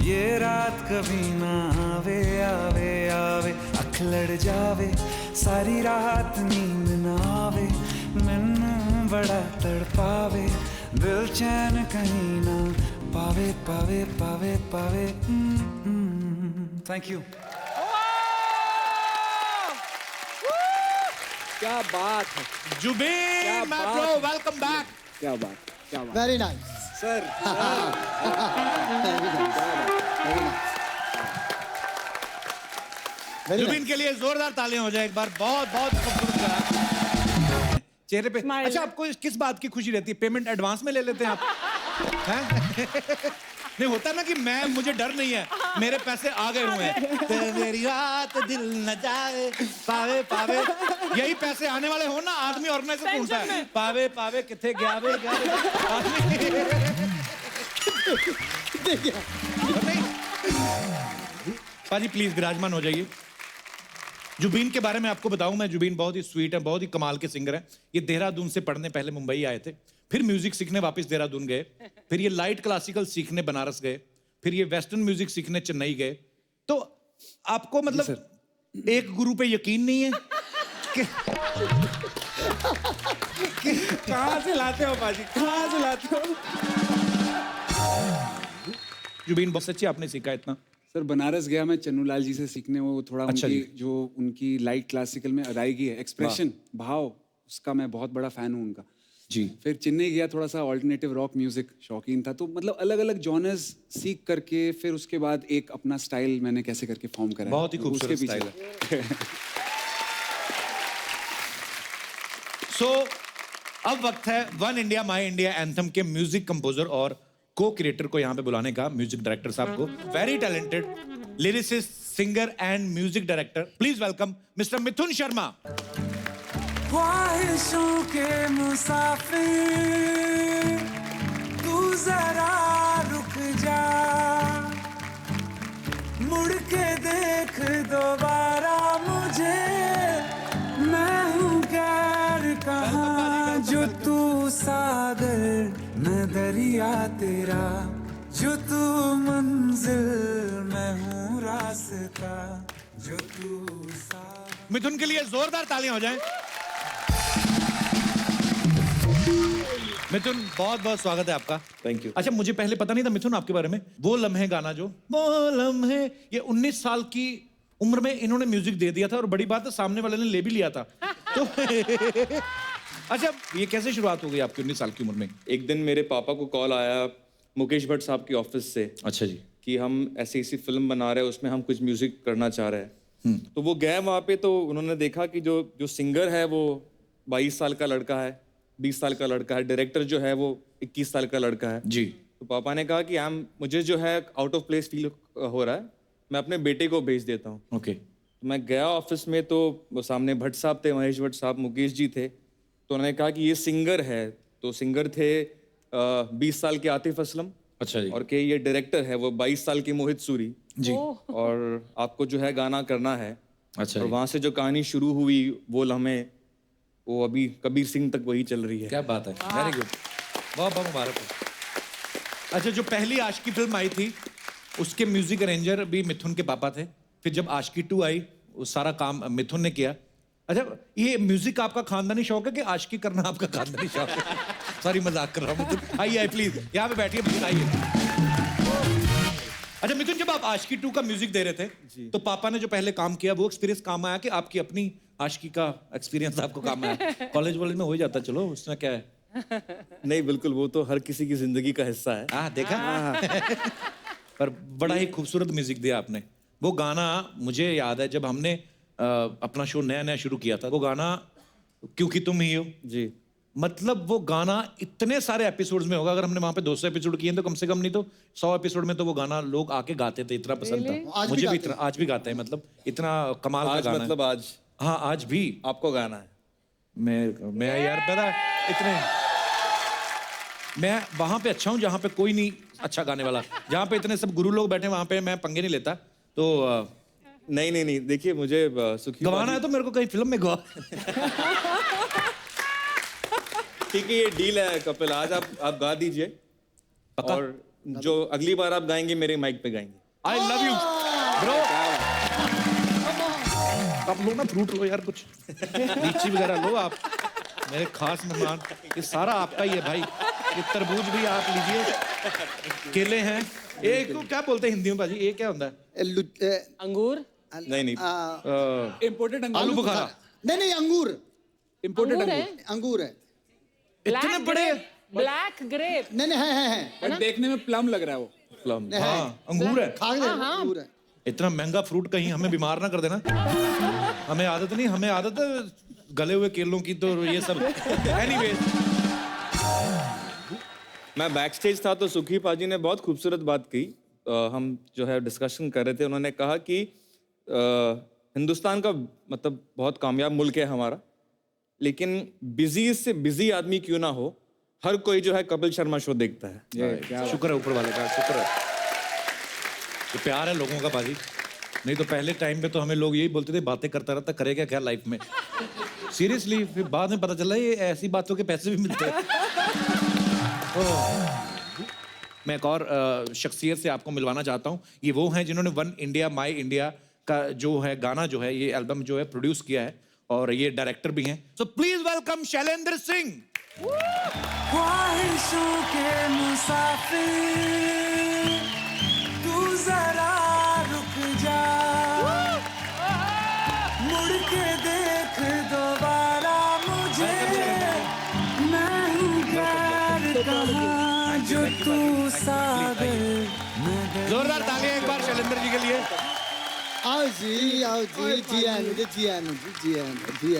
S8: ये रात कभी ना आवे आवे आवे, अख लड़ जावे सारी रात नींद ना आवे, मैनू बड़ा तड़पावे, दिल चैन कहीं ना पावे पावे पावे पावे। Thank you.
S2: क्या बात है,
S1: Jubin my bro, welcome back.
S2: क्या बात, क्या बात
S7: वेरी नाइस
S2: सर।
S1: जुबिन के लिए जोरदार तालियां हो जाए एक बार, बहुत बहुत खूबसूरत करा। चेहरे पे
S2: Smile.
S1: अच्छा, आपको किस बात की खुशी रहती है? पेमेंट एडवांस में ले लेते हैं आप? हैं? नहीं होता ना कि मुझे डर नहीं है, मेरे पैसे आ गए हुए हैं, ते मेरी रात दिल न जाए पावे पावे, यही पैसे आने वाले हो ना, आदमी ऑर्गेनाइजर ढूंढता है, पावे पावे किथे गया वे गया नहीं। पाजी प्लीज विराजमान हो जाइए। जुबीन के बारे में आपको बताऊं मैं, जुबीन बहुत ही स्वीट है, बहुत ही कमाल के सिंगर है। ये देहरादून से पढ़ने पहले मुंबई आए थे, फिर म्यूजिक सीखने वापस देहरादून गए, फिर ये लाइट क्लासिकल सीखने बनारस गए, फिर ये वेस्टर्न म्यूजिक सीखने चेन्नई गए। तो आपको मतलब एक गुरु पे यकीन नहीं है कि
S2: कहाँ से लाते हो बाजी, कहाँ से लाते हो?
S1: जुबीन बहुत सच्ची आपने सीखा इतना?
S9: सर बनारस गया मैं चन्नूलाल जी से सीखने, वो थोड़ा
S1: अच्छा
S9: उनकी
S1: जी।
S9: जो उनकी लाइट क्लासिकल में अदायगी है, एक्सप्रेशन भाव, उसका मैं बहुत बड़ा फैन हूँ उनका
S1: जी।
S9: फिर चेन्नई गया, थोड़ा सा ऑल्टरनेटिव रॉक म्यूजिक शौकीन था, तो मतलब अलग अलग जॉनर्स सीख करके फिर उसके बाद एक अपना स्टाइल मैंने कैसे करके फॉर्म करा।
S1: बहुत ही खूबसूरत स्टाइल है। सो अब वक्त है one India my India anthem के म्यूजिक कंपोजर और को क्रिएटर को यहाँ पे बुलाने का, म्यूजिक डायरेक्टर साहब को। Very talented lyricist, singer and music director, please welcome mister Mithoon Sharma.
S8: ख्वाहिशों के मुसाफिर तू जरा रुक जा, मुड़ के देख दोबारा मुझे, मैं हूँ गैर कहाँ जो तू सागर मैं दरिया तेरा, जो तू मंजिल मैं हूँ रास्ता, जो तू सागर।
S1: मिथुन के लिए जोरदार तालियां हो जाएं। मिथुन बहुत बहुत स्वागत है आपका।
S3: Thank you.
S1: अच्छा, मुझे पहले पता नहीं था मिथुन आपके बारे में। वो लम्हे गाना जो वो लम्हे, ये 19 साल की उम्र में इन्होंने म्यूजिक दे दिया था और बड़ी बात है सामने वाले ने ले भी लिया था तो अच्छा ये कैसे शुरुआत हो गई आपकी 19 साल की उम्र में?
S10: एक दिन मेरे पापा को कॉल आया मुकेश भट्ट साहब की ऑफिस से
S1: अच्छा जी।
S10: कि हम ऐसी ऐसी फिल्म बना रहे हैं, उसमें हम कुछ म्यूजिक करना चाह रहे हैं। तो वो गए वहाँ पे, तो उन्होंने देखा कि जो जो सिंगर है वो 22 साल का लड़का है, 20 साल का लड़का है, डायरेक्टर जो है वो 21 साल का लड़का है
S1: जी।
S10: तो पापा ने कहा कि मुझे जो है आउट ऑफ प्लेस फील हो रहा है, मैं अपने बेटे को भेज देता हूँ।
S1: ओके।
S10: तो मैं गया ऑफिस में, तो वो सामने भट्ट साहब थे, महेश भट्ट साहब, मुकेश जी थे। तो उन्होंने कहा कि ये सिंगर है। तो सिंगर थे 20 साल के आतिफ असलम।
S1: अच्छा जी।
S10: और कि ये डायरेक्टर है वो 22 साल की मोहित सूरी
S1: जी।
S10: और आपको जो है गाना करना है।
S1: अच्छा
S10: और
S1: जी।
S10: वहाँ से जो कहानी शुरू हुई वो लम्हे, वो अभी कबीर सिंह तक वही चल रही है।
S1: क्या बात है, वेरी गुड, बहुत बहुत मुबारक हो। अच्छा जो पहली आशिकी फिल्म आई थी उसके म्यूजिक अरेंजर भी मिथुन के पापा थे, फिर जब आशिकी 2 आई वो सारा काम मिथुन ने किया। अच्छा ये म्यूजिक आपका खानदानी शौक है कि आशिकी करना आपका खानदानी शौक है? सॉरी मजाक कर रहा हूँ मिथुन, आइए प्लीज यहाँ पे बैठिए मिथुन, आइए। अच्छा मिथुन जब आप आशिकी 2 का म्यूजिक दे रहे थे तो पापा ने जो पहले काम किया वो एक्सपीरियंस काम आया कि आपकी अपनी आशिकी का एक्सपीरियंस आपको काम आया? कॉलेज वॉलेज में हो जाता, चलो उसमें क्या है।
S10: नहीं बिल्कुल, वो तो हर किसी की जिंदगी का हिस्सा है।
S1: हाँ देखा पर बड़ा ही खूबसूरत म्यूजिक दिया आपने। वो गाना मुझे याद है जब हमने अपना शो नया नया शुरू किया था, वो गाना क्योंकि तुम ही हो
S10: जी,
S1: मतलब वो गाना इतने सारे एपिसोड्स में होगा, अगर हमने वहां पे 200 एपिसोड किए तो कम से कम नहीं तो 100 एपिसोड में तो वो गाना लोग आके गाते थे, इतना पसंद था
S7: आज भी
S1: मुझे भी।
S7: गाते
S1: इतना आज भी गाते हैं, मतलब इतना कमाल का
S10: आज
S1: गाना
S10: मतलब
S1: है।
S10: आज
S1: हाँ आज भी
S10: आपको गाना है।
S1: मैं यार पता इतने मैं वहां पे अच्छा हूँ जहाँ पे कोई नहीं अच्छा गाने वाला, जहाँ पे इतने सब गुरु लोग बैठे वहां पे मैं पंगे नहीं लेता। तो
S10: नहीं देखिए मुझे सुखी
S1: गवाना है तो मेरे को कहीं फिल्म में गवा।
S10: ठीक है, ये डील है कपिल, आज आप गा दीजिए और जो अगली बार आप गाएंगे मेरे माइक पे गाएंगे।
S1: आई लव यू ब्रो। आप लो ना फ्रूट लो यार, कुछ लीची वगैरह लो आप, मेरे खास मेहमान। ये सारा आपका ही है भाई, ये तरबूज भी आप लीजिए, केले हैं। एक को क्या बोलते हैं हिंदी में भाजी, ये क्या होता है?
S2: अंगूर।
S10: नहीं
S9: इम्पोर्टेड
S1: आलू बुखारा।
S7: नहीं अंगूर,
S9: इम्पोर्टेड
S7: अंगूर है।
S1: इतने बड़े
S2: ब्लैक ग्रेप।
S7: नहीं है
S9: देखने में प्लम लग रहा है वो।
S10: प्लम।
S1: हाँ अंगूर है।
S7: खा गए अंगूर है।
S1: इतना महंगा फ्रूट कहीं हमें बीमार ना कर देना। हमें आदत नहीं, हमें आदत है गले हुए केलों की, तो ये सब। एनीवेज
S10: मैं बैक स्टेज था तो सुखी पाजी ने बहुत खूबसूरत बात की। हम जो है डिस्कशन कर रहे थे, उन्होंने कहा कि हिंदुस्तान का मतलब बहुत कामयाब मुल्क है हमारा, लेकिन बिजी से बिजी आदमी क्यों ना हो, हर कोई जो है कपिल शर्मा शो देखता है।
S1: शुक्र है ऊपर वाले का, शुक्र है। ये प्यार है लोगों का बाजी, नहीं तो पहले टाइम पे तो हमें लोग यही बोलते थे बातें करता रहता, करेगा क्या लाइफ में। सीरियसली फिर बाद में पता चला ये ऐसी बातों के पैसे भी मिलते हैं। मैं एक और शख्सियत से आपको मिलवाना चाहता हूँ। ये वो हैं जिन्होंने वन इंडिया माई इंडिया का जो है गाना जो है, ये एल्बम जो है प्रोड्यूस किया है और ये डायरेक्टर भी हैं। So please welcome Shailendra Singh.
S8: ख्वाहिशों के मुसाफिर तू जरा रुक जा, मुड़ के देख दोबारा मुझे, मैं हूँ प्यार कहाँ जो तू सागर।
S1: जोरदार तालियां एक बार शैलेंद्र जी के लिए।
S7: आओ जी जी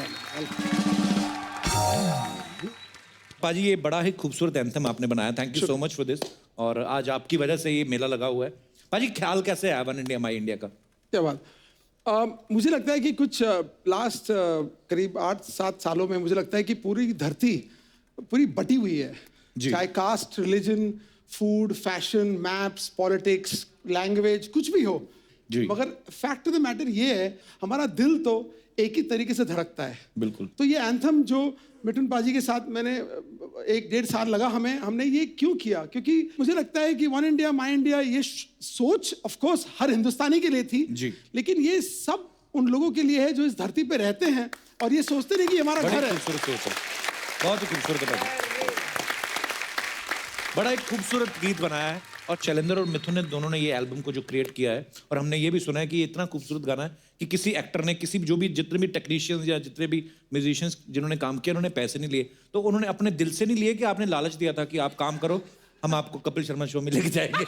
S1: पाजी ये बड़ा ही खूबसूरत एंथम आपने बनाया, thank you so much for this. और आज आपकी वजह से ये मेला लगा हुआ है। पाजी ख्याल कैसे आया वन इंडिया माई इंडिया का?
S11: क्या बात, मुझे लगता है कि कुछ लास्ट करीब 8-7 सालों में मुझे लगता है कि पूरी धरती पूरी बटी हुई है, चाहे caste, religion, food, fashion, maps, politics, language, कुछ भी हो। मगर फैक्ट ऑफ द मैटर ये है, हमारा दिल तो एक ही तरीके से धड़कता है।
S1: बिल्कुल।
S11: तो ये एंथम जो मिठुन पाजी के साथ मैंने 1-1.5 साल लगा हमने ये क्यों किया, क्योंकि मुझे लगता है कि वन इंडिया माई इंडिया ये सोच ऑफ कोर्स हर हिंदुस्तानी के लिए थी जी, लेकिन ये सब उन लोगों के लिए है जो इस धरती पे रहते हैं और ये सोचते नहीं कि हमारा घर है।
S1: बहुत ही खूबसूरत है, बड़ा एक खूबसूरत गीत बनाया है। और शैलेंद्र और मिथुन ने दोनों ने ये एल्बम को जो क्रिएट किया है, और हमने ये भी सुना है कि ये इतना खूबसूरत गाना है कि किसी एक्टर ने किसी जो भी जितने भी टेक्नीशियंस या जितने भी म्यूजिशियंस जिन्होंने काम किया उन्होंने पैसे नहीं लिए, तो उन्होंने अपने दिल से नहीं लिए कि आपने लालच दिया था कि आप काम करो, हम आपको कपिल शर्मा शो में लेके जाएंगे?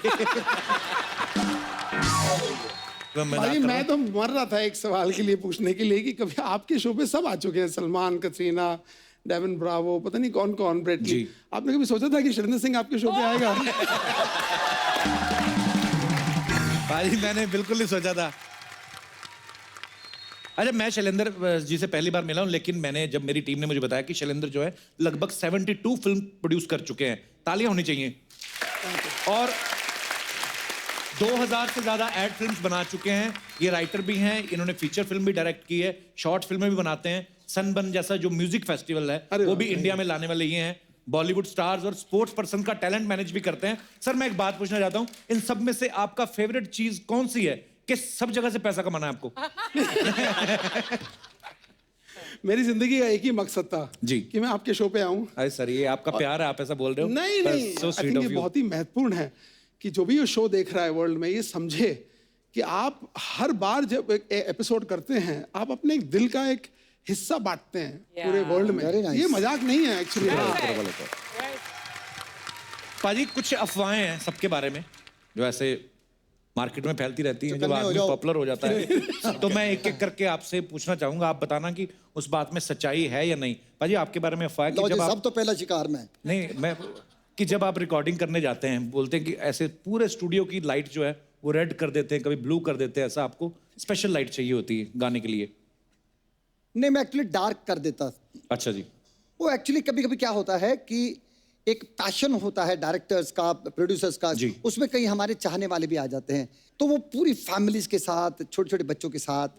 S11: भाई मैं तो मर रहा था एक सवाल के लिए पूछने के लिए कि कभी आपके शो पे सब आ चुके हैं, सलमान, कतरीना, डेविन ब्रावो, पता नहीं कौन कौन, ब्रेटली। आपने कभी सोचा था कि शैलेंद्र सिंह आपके शो पे आएगा?
S1: भाई मैंने बिल्कुल नहीं सोचा था। अच्छा, मैं शैलेंद्र जी से पहली बार मिला हूं, लेकिन मैंने जब मेरी टीम ने मुझे बताया कि शैलेंद्र जो है लगभग 72 फिल्म प्रोड्यूस कर चुके हैं, तालियां होनी चाहिए, और 2000 से ज्यादा एड फिल्म्स बना चुके हैं। ये राइटर भी हैं, इन्होंने फीचर फिल्म भी डायरेक्ट की है, शॉर्ट फिल्में भी बनाते हैं। सनबर्न जैसा जो म्यूजिक फेस्टिवल है वो भी इंडिया में लाने वाले ये हैं। बॉलीवुड स्टार्स और स्पोर्ट्स पर्सन का टैलेंट मैनेज भी करते हैं। सर मैं एक बात पूछना चाहता हूं, इन सब में से आपका फेवरेट चीज कौन सी है कि सब जगह से पैसा कमाना है आपको?
S11: मेरी जिंदगी का एक ही मकसद था
S1: जी
S11: कि मैं आपके शो पे आऊं।
S1: अरे सर ये आपका प्यार है, आप ऐसा बोल रहे हो?
S11: नहीं नहीं,
S1: So
S11: I
S1: sweet
S11: think
S1: of
S11: ये
S1: you.
S11: बहुत ही महत्वपूर्ण है कि जो भी ये शो देख रहा है वर्ल्ड में, ये समझे कि आप हर बार जब एक एपिसोड करते हैं आप अपने एक दिल का एक हिस्सा बांटते हैं पूरे वर्ल्ड में। ये मजाक नहीं है एक्चुअली।
S1: पाजी कुछ अफवाहें हैं सबके बारे में जो ऐसे मार्केट में फैलती रहती हैं, जब आदमी पॉपुलर हो जाता है तो मैं एक एक करके आपसे पूछना चाहूंगा, आप बताना कि उस बात में सच्चाई है या नहीं। पाजी आपके बारे में अफवाह कि जब आप
S7: सब तो पहला शिकार में
S1: नहीं मैं कि जब आप रिकॉर्डिंग करने जाते हैं बोलते हैं कि ऐसे पूरे स्टूडियो की लाइट जो है वो रेड कर देते हैं, कभी ब्लू कर देते हैं, ऐसा आपको स्पेशल लाइट चाहिए होती है गाने के लिए?
S7: नहीं, मैं एक्चुअली डार्क कर देता।
S1: अच्छा जी।
S7: वो एक्चुअली कभी कभी क्या होता है कि एक पैशन होता है डायरेक्टर्स का, प्रोड्यूसर्स का, उसमें कई हमारे चाहने वाले भी आ जाते हैं, तो वो पूरी फैमिलीज के साथ, छोटे छोटे बच्चों के साथ,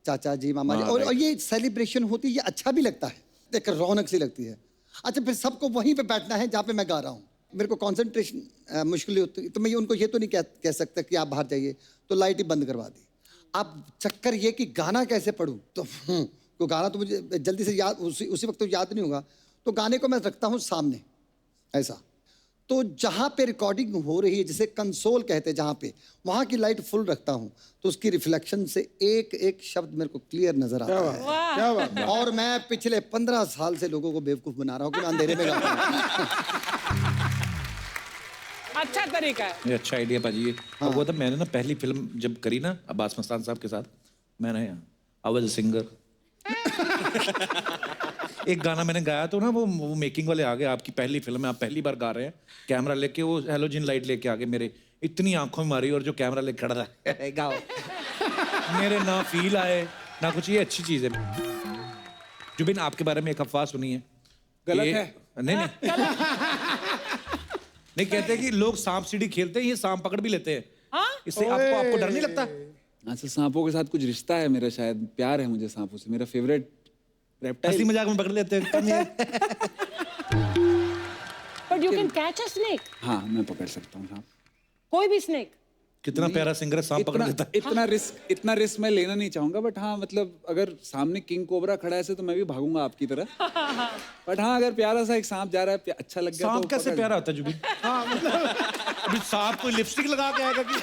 S7: चाचा जी, मामा जी, और ये सेलिब्रेशन होती है, ये अच्छा भी लगता है, एक रौनक सी लगती है। अच्छा, फिर सबको वहीं पे बैठना है जहाँ पे मैं गा रहा हूँ, मेरे को कंसंट्रेशन मुश्किल होती है, तो मैं उनको ये तो नहीं कह सकता कि आप बाहर जाइए, तो लाइट ही बंद करवा दी। अब चक्कर ये कि गाना कैसे पढ़ूँ, तो गाना तो मुझे जल्दी से याद उसी वक्त तो याद नहीं होगा, तो गाने को मैं रखता हूँ सामने ऐसा, तो जहाँ पे रिकॉर्डिंग हो रही है जिसे कंसोल कहते हैं, जहाँ पे वहाँ की लाइट फुल रखता हूँ, तो उसकी रिफ्लेक्शन से एक एक शब्द मेरे को क्लियर नजर आता है।
S11: क्या बात है।
S7: और मैं पिछले 15 साल से लोगों को बेवकूफ बना रहा हूँ कि मैं अंधेरे में गाता हूँ।
S2: अच्छा तरीका है,
S1: ये अच्छा आइडिया पाजी ये। और वो तो मैंने ना पहली फिल्म जब करी ना अब्बास मस्तान साहब के साथ, मैंने आई वाज अ सिंगर एक गाना मैंने गाया तो ना वो मेकिंग वाले आ गए, आपकी पहली फिल्म है, आप पहली बार गा रहे हैं, कैमरा लेके वो हेलोजन लाइट लेके आ गए, मेरे इतनी आंखों में मारी और जो कैमरा लेके खड़ा रहा गाओ मेरे ना फील आए ना कुछ। ये अच्छी चीज है। जुबिन आपके बारे में एक अफवाह सुनी है,
S9: गलत है?
S1: नहीं नहीं कहते कि लोग सांप सीढ़ी खेलते हैं, ये सांप पकड़ भी लेते हैं, इससे आपको डर नहीं लगता?
S9: अच्छा, सांपों के साथ कुछ रिश्ता है मेरा, शायद प्यार है मुझे सांपों से, मेरा फेवरेट रेप्टाइल।
S1: हंसी मजाक में पकड़ लेते हैं।
S2: But you can catch a snake.
S9: हाँ, मैं पकड़ सकता हूँ सांप,
S2: कोई भी स्नेक।
S1: कितना प्यारा सिंगर है, सांप पकड़ लेता है।
S9: इतना रिस्क मैं लेना नहीं चाहूंगा, बट हाँ मतलब अगर सामने किंग कोबरा खड़ा है तो मैं भी भागूंगा आपकी तरह। बट हाँ, अगर प्यारा सा एक सांप जा रहा है, अच्छा लग गया,
S1: सांप
S9: तो
S1: कैसे प्यारा होता है जुबिन? हाँ मतलब अभी सांप कोई लिपस्टिक लगा के आएगा कि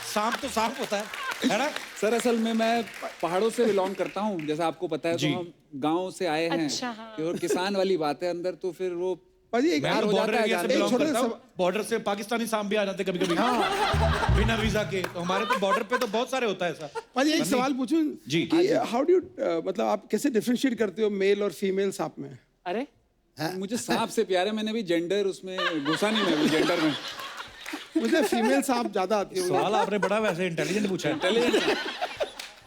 S1: सांप तो सांप होता है ना?
S9: सर असल में मैं पहाड़ों से बिलोंग करता हूँ, जैसा आपको पता है, तो हम गाँव से आए हैं।
S2: अच्छा, हाँ।
S9: और किसान वाली बात है अंदर, तो फिर वो
S1: मैं तो बॉर्डर एरिया से बिलोंग करता हूँ, बॉर्डर से पाकिस्तानी सांप भी आ जाते कभी कभी बिना वीजा के, तो हमारे तो बॉर्डर पे तो बहुत सारे होता है ऐसा।
S11: भाई एक सवाल पूछूं
S1: जी
S11: कि हाउ डू मतलब आप कैसे डिफरेंशिएट करते हो मेल और फीमेल सांप में?
S2: अरे
S9: मुझे सांप से प्यार है, मैंने भी जेंडर उसमें घुसा नहीं, मैं भी जेंडर में
S11: मुझे फीमेल सांप ज्यादा आती है।
S1: सवाल आपने बड़ा वैसे इंटेलिजेंट पूछा है।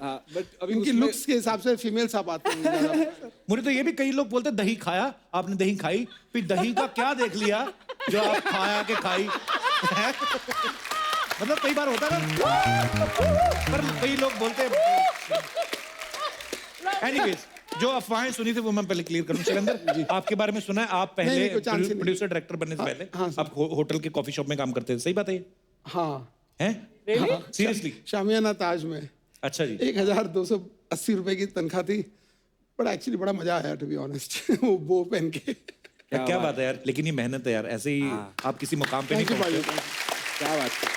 S9: हाँ, बट अभी
S11: उनकी लुक्स के हिसाब से फीमेल सांप आते हैं।
S1: मुझे तो ये भी कई लोग बोलते हैं दही खाया आपने, दही खाई, फिर दही का क्या देख लिया जो आप खाया के खाई मतलब कई बार होता है ना, पर कई लोग बोलते हैं। एनीवेज, जो अफवाहें सुनी थी वो मैं पहले क्लियर करूं। शैलेंद्र आपके बारे में सुना है, आप पहले प्रोड्यूसर डायरेक्टर बनने से पहले आप होटल के कॉफी शॉप में काम करते थे, सही बात है ये?
S11: हाँ।
S1: हैं? सीरियसली?
S11: शामियाना ताज में।
S1: अच्छा जी।
S11: 1280 रुपए की तनख्वाह थी, बट एक्चुअली बड़ा मजा आया टू बी ऑनेस्ट। वो पहन के
S1: क्या बात है यार, लेकिन ये मेहनत है यार, ऐसे ही आप किसी मुकाम पे नहीं पहुंचते।
S9: क्या बात है,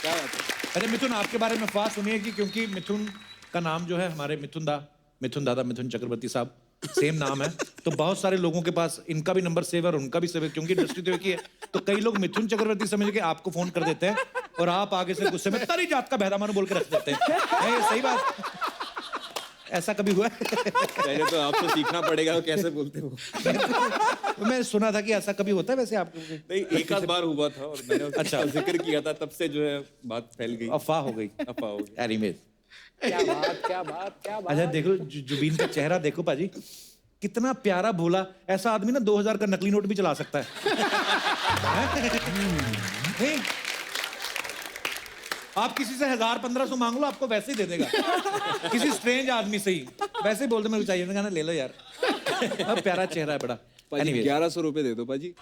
S9: क्या बात है।
S1: अरे मिथुन, आपके बारे में अफवाह सुनी है कि क्योंकि मिथुन का नाम जो है हमारे मिथुन दादा मिथुन चक्रवर्ती साहब, सेम नाम है, तो बहुत सारे लोगों के पास इनका भी नंबर सेव है और उनका भी सेव है, क्योंकि इंडस्ट्री तो एक ही है। तो कई लोग मिथुन चक्रवर्ती समझ के आपको फोन कर देते हैं और आप आगे से गुस्से में तारी जात का बहरा मानो बोल के रख देते हैं। है ये सही बात? ऐसा कभी हुआ है?
S10: पहले तो आपको सीखना पड़ेगा वो कैसे बोलते हो।
S1: मैं सुना था कि ऐसा कभी होता है वैसे आपको?
S10: नहीं, एक आध बार हुआ था और मैंने अच्छा जिक्र किया था, तब से जो है बात फैल गई,
S1: अफवाह हो गई।
S10: अफवाह हो गई।
S1: एनीवेज,
S2: क्या बात क्या बात क्या बात।
S1: अच्छा देखो जुबीन का चेहरा देखो पाजी, कितना प्यारा भोला। ऐसा आदमी ना 2000 का नकली नोट भी चला सकता है। नहीं, आप किसी से 1000-1500 मांग लो, आपको वैसे ही दे देगा। किसी स्ट्रेंज आदमी से ही वैसे ही बोलते मेरे को चाहिए, मैंने कहा ना ले लो यार। अब प्यारा चेहरा है बड़ा।
S9: पाजी 1100 रुपए दे दो पाजी।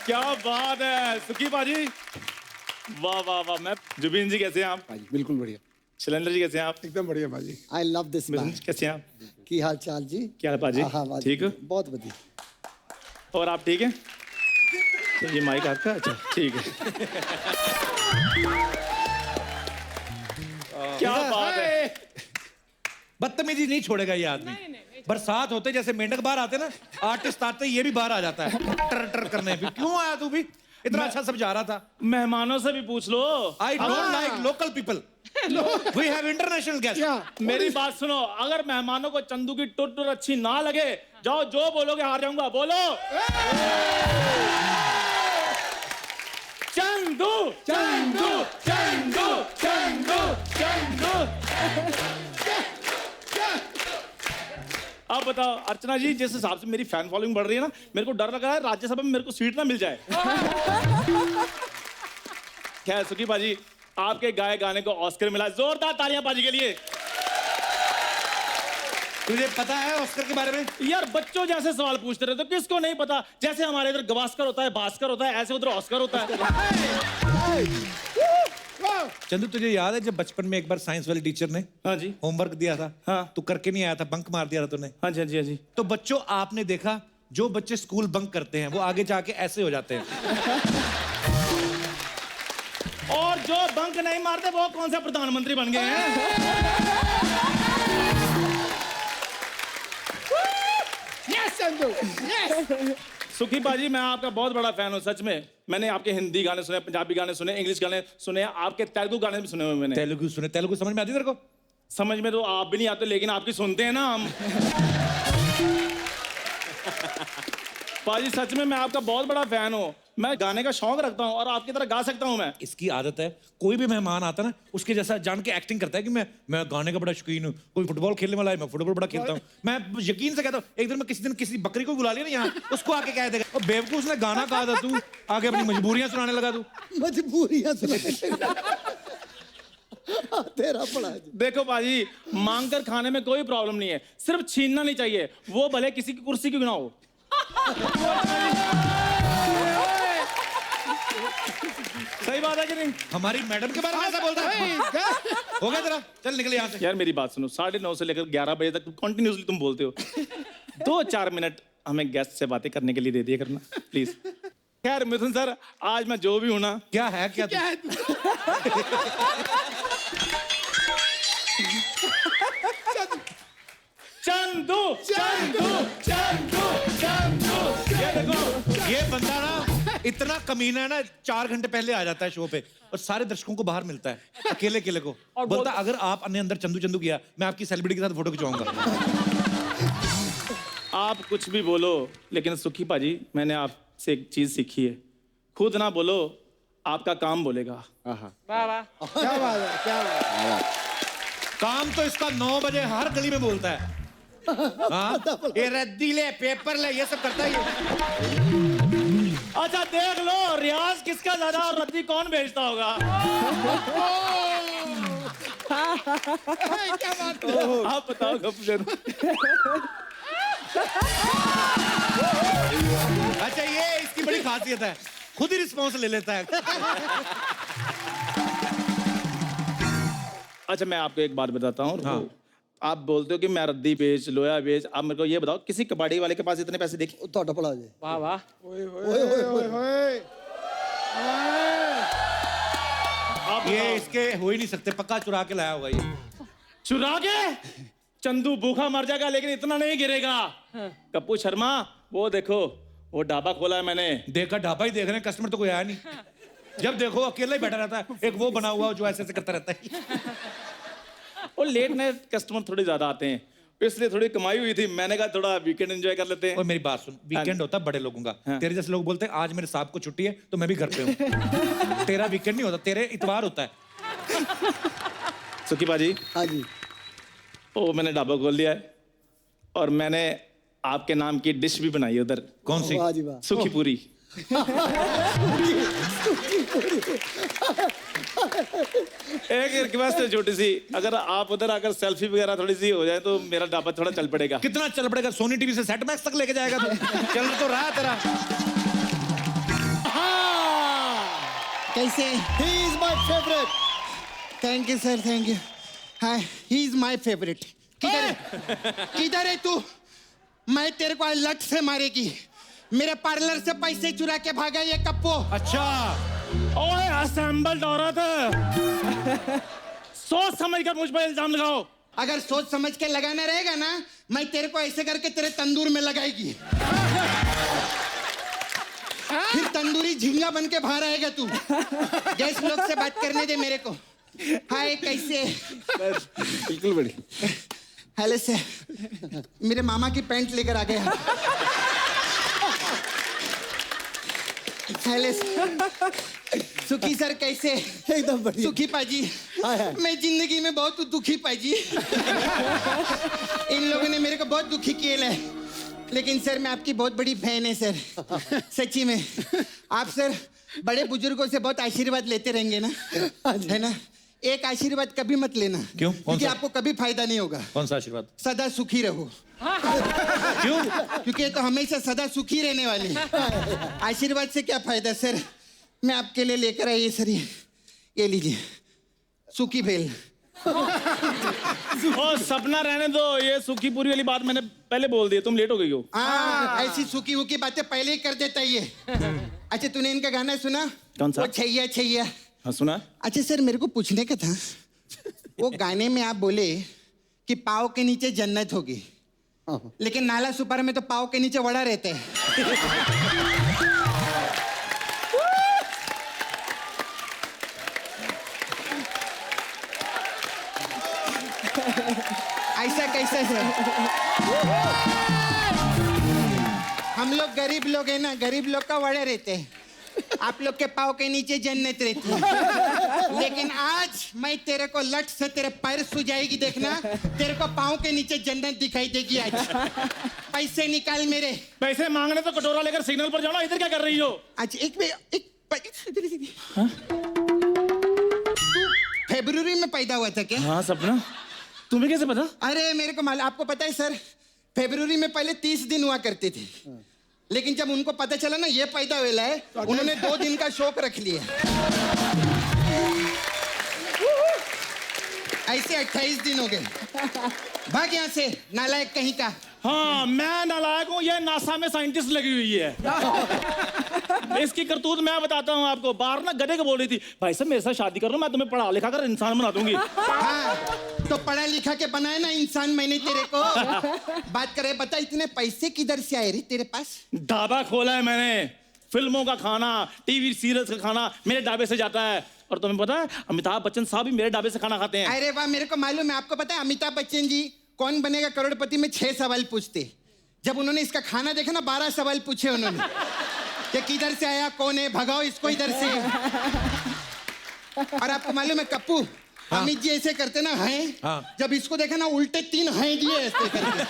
S12: क्या बात है सुखी पाजी, वाह वाह वाह। मैं जुबीन जी कैसे हैं आप?
S11: पाजी बिल्कुल बढ़िया।
S12: शैलेंद्र जी कैसे हैं आप?
S11: एकदम बढ़िया पाजी।
S7: I love this man.
S12: कैसे हैं आप?
S7: की हाल चाल जी?
S12: क्या हाल पाजी?
S7: हाँ,
S12: ठीक हो?
S7: बहुत बढ़िया।
S12: और आप ठीक हैं? ये माइक आपका? अच्छा ठीक है। क्या बात है।
S1: बदतमीजी नहीं छोड़ेगा ये आदमी। बरसात होते जैसे मेंढक बाहर आते ना, आर्टिस्ट आते ये भी बाहर आ जाता है टर टर करने। भी क्यों आया तू भी? इतना अच्छा सब जा रहा था।
S12: मेहमानों से भी पूछ लो।
S1: I don't like local people, we have international guest.
S12: मेरी बात सुनो, अगर मेहमानों को चंदू की टुर टुर अच्छी ना लगे, जाओ जो बोलोगे हार जाऊंगा, बोलो चंदू चंदू चंदू चंदू चंदू। अब बताओ अर्चना जी, जिस हिसाब से मेरी फैन फॉलोइंग बढ़ रही है ना, मेरे को डर लग रहा है राज्यसभा में मेरे को सीट ना मिल जाए। खैर सुखी पाजी, आपके गाए गाने को ऑस्कर मिला, जोरदार तालियां पाजी के लिए।
S1: तुझे पता है ऑस्कर के बारे में?
S12: यार बच्चों जैसे सवाल पूछते रहते, तो किसको नहीं पता? जैसे हमारे इधर गवास्कर होता है, भास्कर होता है, ऐसे उधर ऑस्कर होता है।
S1: चंदू तुझे याद है जब बचपन में एक बार साइंस वाली टीचर ने
S12: हाँ जी
S1: होमवर्क दिया था?
S12: हाँ।
S1: तू करके नहीं आया था, बंक मार दिया था तूने।
S12: हाँ जी हाँ जी हाँ जी।
S1: तो बच्चों आपने देखा, जो बच्चे स्कूल बंक करते हैं वो आगे जाके ऐसे हो जाते हैं।
S12: और जो बंक नहीं मारते वो कौन सा प्रधानमंत्री बन गए हैं?
S11: Yes Chandu, yes.
S12: सुखी बाजी, मैं आपका बहुत बड़ा फैन हूँ सच में। मैंने आपके हिंदी गाने सुने, पंजाबी गाने सुने, इंग्लिश गाने सुने, आपके तेलुगु गाने भी सुने हुए मैंने।
S1: तेलुगु सुने? तेलुगु समझ में आती तेरे को?
S12: समझ में तो आप भी नहीं आते, लेकिन आपकी सुनते हैं ना हम। पाजी सच में मैं आपका बहुत बड़ा फैन हूँ। मैं गाने का शौक रखता हूँ और आपकी तरह गा सकता हूँ मैं।
S1: इसकी आदत है, कोई भी मेहमान आता ना उसके जैसा जान के एक्टिंग करता है कि मैं गाने का बड़ा शौकीन हूँ। कोई फुटबॉल खेलने वाला है, मैं फुटबॉल बड़ा खेलता हूँ। मैं यकीन से कहता हूँ, एक दिन मैं किसी बकरी को बुला लिया ना यहाँ, उसको आके कह देगा और बेवकूफ उसने गाना कहा था, तू आगे अपनी मजबूरियां सुनाने लगा। तू
S7: मजबूरियां सुनाने तेरा पड़ा।
S12: देखो पाजी, मांग कर खाने में कोई प्रॉब्लम नहीं है, सिर्फ छीनना नहीं चाहिए, वो भले किसी की कुर्सी क्यों ना हो। सही बात है कि नहीं?
S1: हमारी मैडम के बारे में ऐसा बोलता है? हो गया तेरा, चल निकल यहाँ से।
S12: यार मेरी बात सुनो, 9:30 से लेकर 11 बजे तक कंटिन्यूसली तुम बोलते हो। 2-4 मिनट हमें गेस्ट से बातें करने के लिए दे दिया करना प्लीज। खैर मिथुन सर, आज मैं जो भी हूं ना।
S1: क्या है क्या
S11: है?
S12: चंदू चंदू चंदू चंदू। ये देखो,
S1: ये बंदा ना इतना कमीना है ना, 4 घंटे पहले आ जाता है शो पे और सारे दर्शकों को बाहर मिलता है अकेले को। और बोलता अगर आपने अंदर चंदू चंदू किया, मैं आपकी सेलिब्रिटी के साथ फोटो खिंचवाऊंगा।
S12: आप कुछ भी बोलो, लेकिन सुखी पाजी मैंने आपसे एक चीज सीखी है, खुद ना बोलो, आपका काम बोलेगा।
S2: वाह वाह,
S11: क्या बात है, क्या बात है।
S1: काम तो इसका 9 बजे हर गली में बोलता है। हाँ? ये रद्दी ले, पेपर ले, ये सब करता है ये।
S12: अच्छा देख लो, रियाज किसका ज्यादा और रद्दी कौन भेजता होगा।
S11: क्या बात है।
S12: आप बताओ कब।
S1: अच्छा ये इसकी बड़ी खासियत है, खुद ही रिस्पॉन्स ले लेता है।
S12: अच्छा मैं आपको एक बात बताता हूँ।
S1: हाँ।
S12: आप बोलते हो कि मैं रद्दी बेच लोया बेच, आप मेरे को ये बताओ किसी कबाड़ी वाले के पास इतने पैसे देखे?
S7: ਤੁਹਾਡਾ ਭਲਾ ਹੋ ਜਾਏ।
S2: वाह वाह
S7: ओए ओए ओए
S1: ये इसके हो ही नहीं सकते, पक्का चुरा के लाया होगा ये।
S12: चुरा के? चंदू भूखा मर जाएगा लेकिन इतना नहीं गिरेगा। कप्पू शर्मा वो देखो, वो ढाबा खोला है मैंने।
S1: देखा ढाबा ही देख रहे हैं, कस्टमर तो कोई आया नहीं। जब देखो अकेला ही बैठा रहता है, एक वो बना हुआ जो ऐसे ऐसे करता रहता है।
S12: और लेट नाइट कस्टमर थोड़े ज्यादा आते हैं, इसलिए थोड़ी कमाई हुई थी, मैंने कहा थोड़ा वीकेंड एंजॉय कर लेते हैं।
S1: और मेरी बात सुन, वीकेंड होता है बड़े लोगों का। तेरे जैसे लोग बोलते हैं आज मेरे साहब को छुट्टी है तो मैं भी घर पे हूँ। तेरा वीकेंड नहीं होता, तेरे इतवार होता है।
S12: सुखी बाजी,
S7: हाँ जी,
S12: ओ मैंने ढाबा खोल लिया है और मैंने आपके नाम की डिश भी बनाई है उधर।
S1: कौन सी?
S7: वाह जी वाह।
S12: सूखी पूरी। एक रिक्वेस्ट है छोटी सी, अगर आप उधर आकर सेल्फी वगैरह थोड़ी सी हो जाए तो मेरा ढाबा थोड़ा चल पड़ेगा।
S1: कितना चल पड़ेगा? सोनी टीवी से सेट मैक्स तक लेके जाएगा तू? चल तो रहा है तेरा।
S13: कैसे?
S7: He is my favourite.
S13: Thank you sir, thank you. Hi, he is my favourite. किधर है तू? मैं तेरे को लट से मारेगी। मेरे पार्लर से पैसे चुरा के भागा ये कप्पू।
S1: अच्छा,
S12: ओए असेंबल्ड औरत, सोच समझ कर मुझ पर इल्जाम लगाओ।
S13: अगर सोच समझ के लगाना रहेगा ना, मैं तेरे को ऐसे करके तेरे तंदूर में लगाएगी। फिर तंदूरी झींगा बन के बाहर आएगा तू। गैस लोग से बात करने दे मेरे को। हाय, कैसे?
S9: बिल्कुल बढ़िया।
S13: हेलो सर, मेरे मामा की पैंट लेकर आ गया। हेलो सुखी सर, कैसे?
S7: एकदम बढ़िया।
S13: सुखी पाजी, मैं जिंदगी में बहुत दुखी पाजी। इन लोगों ने मेरे को बहुत दुखी किया है, लेकिन सर मैं आपकी बहुत बड़ी फैन है सर, सच्ची में। आप सर बड़े बुजुर्गों से बहुत आशीर्वाद लेते रहेंगे ना, है ना? एक आशीर्वाद कभी मत लेना।
S1: क्यों?
S13: क्योंकि आपको कभी फायदा नहीं होगा।
S1: कौन सा आशीर्वाद?
S13: सदा सुखी रहो।
S1: क्यों?
S13: क्योंकि ये तो हमेशा सदा सुखी रहने वाले हैं। आशीर्वाद से क्या फायदा सर? मैं आपके लिए लेकर आई सर, ये लीजिए सूखी बेल।
S12: ओ सपना रहने दो, ये सूखी पूरी वाली बात मैंने पहले बोल दी, तुम लेट हो गई हो।
S13: ऐसी सूखी वूखी बातें पहले ही कर देता ये। अच्छा, तूने इनका गाना सुना?
S12: कौन सा?
S13: वो छैया छैया।
S12: हाँ सुना।
S13: अच्छा सर, मेरे को पूछने का था, वो गाने में आप बोले कि पाव के नीचे जन्नत होगी, लेकिन नाला सुपारा में तो पाव के नीचे वड़ा रहते हैं। ऐसा कैसा सर? हम लोग गरीब लोग हैं ना, गरीब लोग का वड़े रहते हैं, आप लोग के पाव के नीचे जन्नत रहती है। लेकिन आज मैं तेरे को लट से तेरे पैर सु जाएगी, देखना तेरे को पाव के नीचे जन्नत दिखाई देगी आज। पैसे निकाल मेरे।
S12: पैसे मांगने तो कटोरा लेकर सिग्नल पर जाओ ना, इधर क्या कर रही हो?
S13: आज एक फरवरी में पैदा हुआ था क्या?
S12: हाँ सपना, तुम्हें कैसे पता?
S13: अरे मेरे को मालूम। आपको पता है सर, फरवरी में पहले 30 दिन हुआ करते थे, लेकिन जब उनको पता चला ना ये पैदा हुआ है, उन्होंने 2 दिन का शौक रख लिया। ऐसे 28 दिन हो गए। भाग यहाँ से, नालायक कहीं का।
S12: हाँ मैं नालायक हूँ, ये नासा में साइंटिस्ट लगी हुई है। इसकी करतूत मैं बताता हूँ आपको। बाहर ना गधे को बोल रही थी, भाई साहब मेरे साथ शादी कर लो, मैं तुम्हें पढ़ा लिखा कर इंसान बना दूंगी।
S13: हाँ, तो पढ़ा लिखा के बनाए ना इंसान मैंने तेरे को। बात करे, बता इतने पैसे किधर से आए रे तेरे पास?
S12: ढाबा खोला है मैंने, फिल्मों का खाना, टीवी सीरियल्स का खाना मेरे ढाबे से जाता है। और तुम्हें पता है अमिताभ बच्चन साहब भी मेरे ढाबे से खाना खाते हैं।
S13: अरे वाह, मेरे को मालूम है। आपको पता है अमिताभ बच्चन जी कौन बनेगा करोड़पति में 6 सवाल पूछते। जब उन्होंने इसका खाना देखा ना, 12 सवाल पूछे उन्होंने कि किधर से आया, कौन है, भगाओ इसको इधर से। और आपको मालूम है कप्पू, अमित जी ऐसे करते ना हैं, जब इसको देखा ना उल्टे 3 हैं दिए ऐसे करके।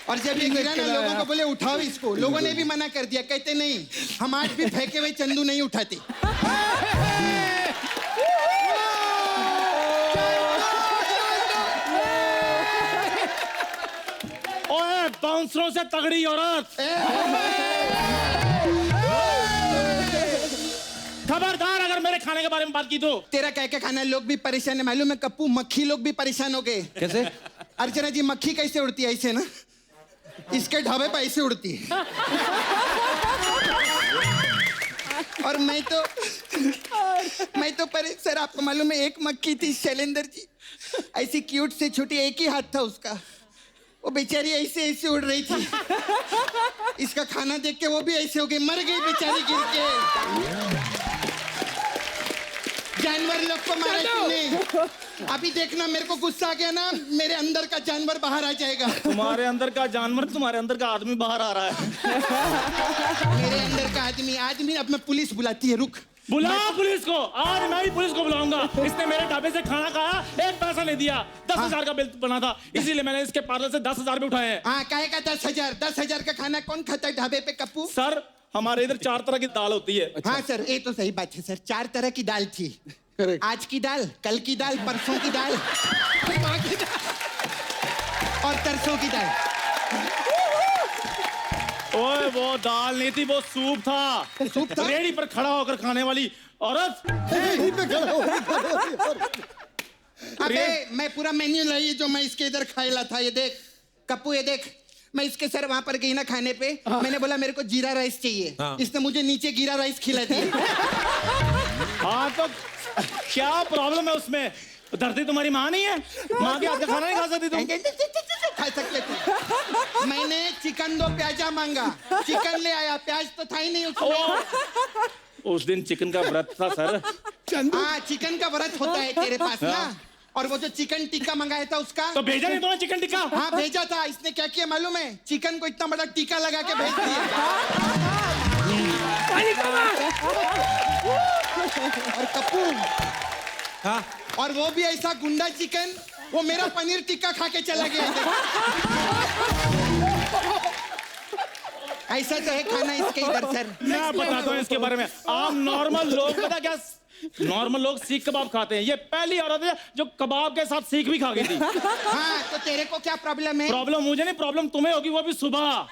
S13: और जब ये गिरा ना, लोगों को बोले उठाओ इसको, लोगों ने भी मना कर दिया, कहते नहीं हम आज भी फेंके हुए चंदू नहीं उठाते।
S12: ओए बाउंसरों से तगड़ी औरत, खबरदार अगर मेरे खाने के बारे में बात की तो।
S13: तेरा क्या क्या खाना है, लोग भी परेशान है मालूम है कप्पू, मक्खी लोग भी परेशान हो गए।
S1: कैसे?
S13: अर्चना जी मक्खी कैसे उड़ती है ऐसे ना, इसके ढाबे पे ऐसे उड़ती है। और मैं तो सर आपको मालूम है एक मक्खी थी शैलेंद्र जी, ऐसी क्यूट से छोटी, एक ही हाथ था उसका, वो बेचारी ऐसे ऐसे उड़ रही थी, इसका खाना देख के वो भी ऐसे हो गई, मर गई बेचारी गिर के। जानवर लोग को मारा तूने, अभी देखना मेरे को गुस्सा आ गया ना, मेरे अंदर का जानवर बाहर आ जाएगा।
S12: तुम्हारे अंदर का जानवर, तुम्हारे अंदर का आदमी बाहर आ रहा है।
S13: मेरे अंदर का आदमी अब मैं पुलिस बुलाती है, रुक।
S12: बुलाओ पुलिस को, आज मैं भी पुलिस को बुलाऊंगा। इसने मेरे ढाबे से खाना खाया, एक पैसा नहीं दिया, 10,000 का बिल बना था, इसीलिए मैंने इसके पार्लर से 10,000 भी उठाए हैं।
S13: हाँ काहे का 10,000 का खाना कौन खाता है ढाबे पे कप्पू?
S12: सर हमारे इधर 4 तरह की दाल होती है।
S13: हाँ सर ये तो सही बात है सर, 4 तरह की दाल थी, आज की दाल, कल की दाल, परसों की दाल और तरसों की दाल।
S12: ओए वो दाल नहीं थी, वो सूप था।
S13: सूप था?
S12: रेडी पर खड़ा होकर खाने वाली औरत।
S13: अबे मैं पूरा मेन्यू लाई जो मैं इसके इधर खाएला था, ये देख कप्पू, ये देख। मैं इसके सर वहां पर गई ना खाने पे, मैंने बोला मेरे को जीरा राइस चाहिए, इसने मुझे नीचे जीरा राइस खिला दिया।
S12: हाँ तो क्या प्रॉब्लम है उसमें? धरती तुम्हारी माँ नहीं है? माँ के हाथ का खाना नहीं खा सकती तुम?
S13: खा सकते थे। मैंने चिकन 2 प्याजा मांगा, चिकन ले आया, प्याज तो था ही नहीं उसमें।
S12: उस दिन चिकन का व्रत था सर।
S13: हाँ चिकन का व्रत होता है तेरे पास ना, और वो जो चिकन टिक्का मंगाया था उसका
S12: तो भेजा नहीं तुमने चिकन टिक्का?
S13: हाँ भेजा था, इसने क्या किया मालूम है, चिकन को इतना बड़ा टिक्का लगा के भेज दिया। और कप्पू,
S1: हाँ
S13: और वो भी ऐसा गुंडा चिकन, वो मेरा पनीर टिक्का खा के चला गया। ऐसा तो है खाना इसके इधर सर।
S12: मैं बताता हूँ इसके बारे में। आम नॉर्मल लोग, पता क्या, नॉर्मल लोग सीख कबाब खाते हैं, ये पहली औरत है जो कबाब के साथ सीख भी खा गई थी।
S13: हाँ तो तेरे को क्या प्रॉब्लम है?
S12: प्रॉब्लम मुझे नहीं, प्रॉब्लम तुम्हें होगी, वो भी सुबह।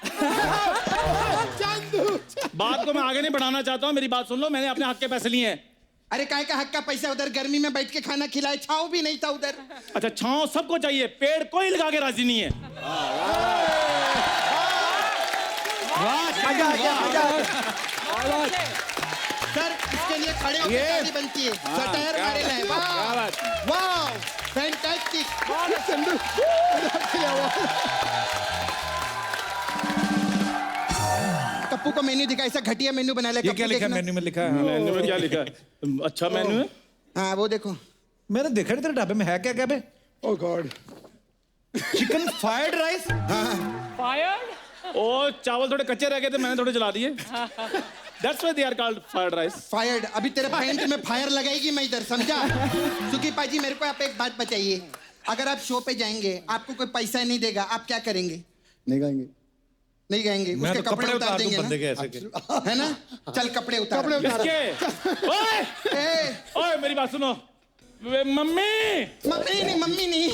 S12: बात को मैं आगे नहीं बढ़ाना चाहता हूँ, मेरी बात सुन लो, मैंने अपने हक के पैसे लिए हैं।
S13: अरे काय का हक का पैसा, उधर गर्मी में बैठ के खाना खिलाए, छाव भी नहीं था उधर।
S12: अच्छा छांव सबको चाहिए, पेड़ कोई लगा के राजी नहीं है।
S13: सर इसके लिए खड़े होकर ताली बनती है, सटायर मारे ले। वाह फैंटास्टिक। कप्पू को मेन्यू दिखा, ऐसा घटिया मेन्यू बना ले।
S1: ये क्या लिखा है मेन्यू में? लिखा है
S12: मेन्यू में क्या लिखा है? अच्छा मेन्यू है।
S13: हाँ वो देखो,
S1: मैंने देखा नहीं तेरे ढाबे में है क्या क्या बे?
S11: Oh God,
S1: chicken fried rice.
S2: Fired?
S12: ओ चावल थोड़े कच्चे रह गए थे, मैंने थोड़े जला दिए। That's why they are called fried rice.
S13: Fired. अभी तेरे पैंट में फायर लगाएगी मैं इधर, समझा? सुखी पाजी मेरे को आप एक बात बताइए, अगर आप शो पे जाएंगे, आपको कोई पैसा नहीं देगा, आप क्या करेंगे?
S7: नहीं गाएंगे।
S13: नहीं गाएंगे,
S1: मैं
S13: उसके
S1: तो
S13: कपड़े उतार देंगे
S1: बंदे के
S13: ना,
S1: ऐसे के।
S13: है ना? चल कपड़े उतार।
S12: किसके? ओए! ओए मेरी बात सुनो, मम्मी
S13: नहीं मम्मी नहीं,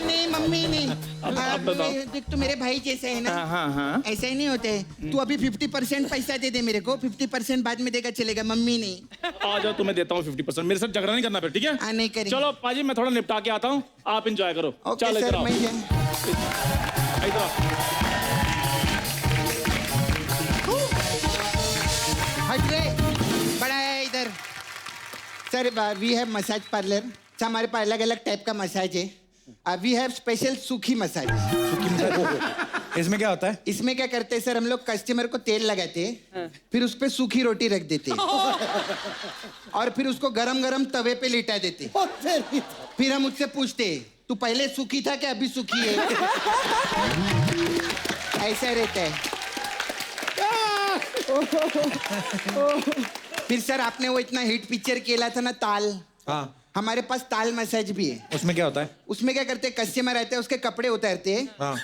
S13: नहीं मम्मी नहीं।
S12: अब बताओ।
S13: देख तू मेरे भाई जैसे है ना,
S12: हाँ।
S13: ऐसा ही नहीं होते। तू अभी 50% पैसा दे दे मेरे को, 50% बाद में देगा चलेगा, मम्मी नहीं।
S12: आ जाओ तुम्हें देता हूँ 50%, मेरे साथ झगड़ा नहीं करना फिर, ठीक है?
S13: नहीं करेंगे।
S12: चलो पाजी मैं थोड़ा निपटा के आता हूँ, आप एंजॉय करो।
S13: ओके
S12: चलो
S13: सर,
S12: इधर आओ।
S13: मैं
S12: इधर आओ।
S13: हट रे, बड़ा है इधर। Sir we have massage parlour, हमारे पास अलग अलग टाइप का मसाज है। वी हैव स्पेशल सूखी मसाज।
S1: इसमें क्या होता है?
S13: इसमें क्या करते हैं सर, हम लोग कस्टमर को तेल लगाते हैं, फिर उस पे सूखी रोटी रख देते हैं, और फिर उसको गरम गरम तवे पे लिटा देते हैं। फिर हम उससे पूछते हैं तू पहले सूखी था क्या अभी सूखी है? ऐसा रहता है। फिर सर आपने वो इतना हिट पिक्चर किया था ना ताल,
S1: हाँ
S13: हमारे पास ताल मसाज भी है।
S1: उसमें क्या होता है?
S13: उसमें क्या करते हैं, कस्टमर रहते हैं, उसके कपड़े उतारते हैं,
S1: हाँ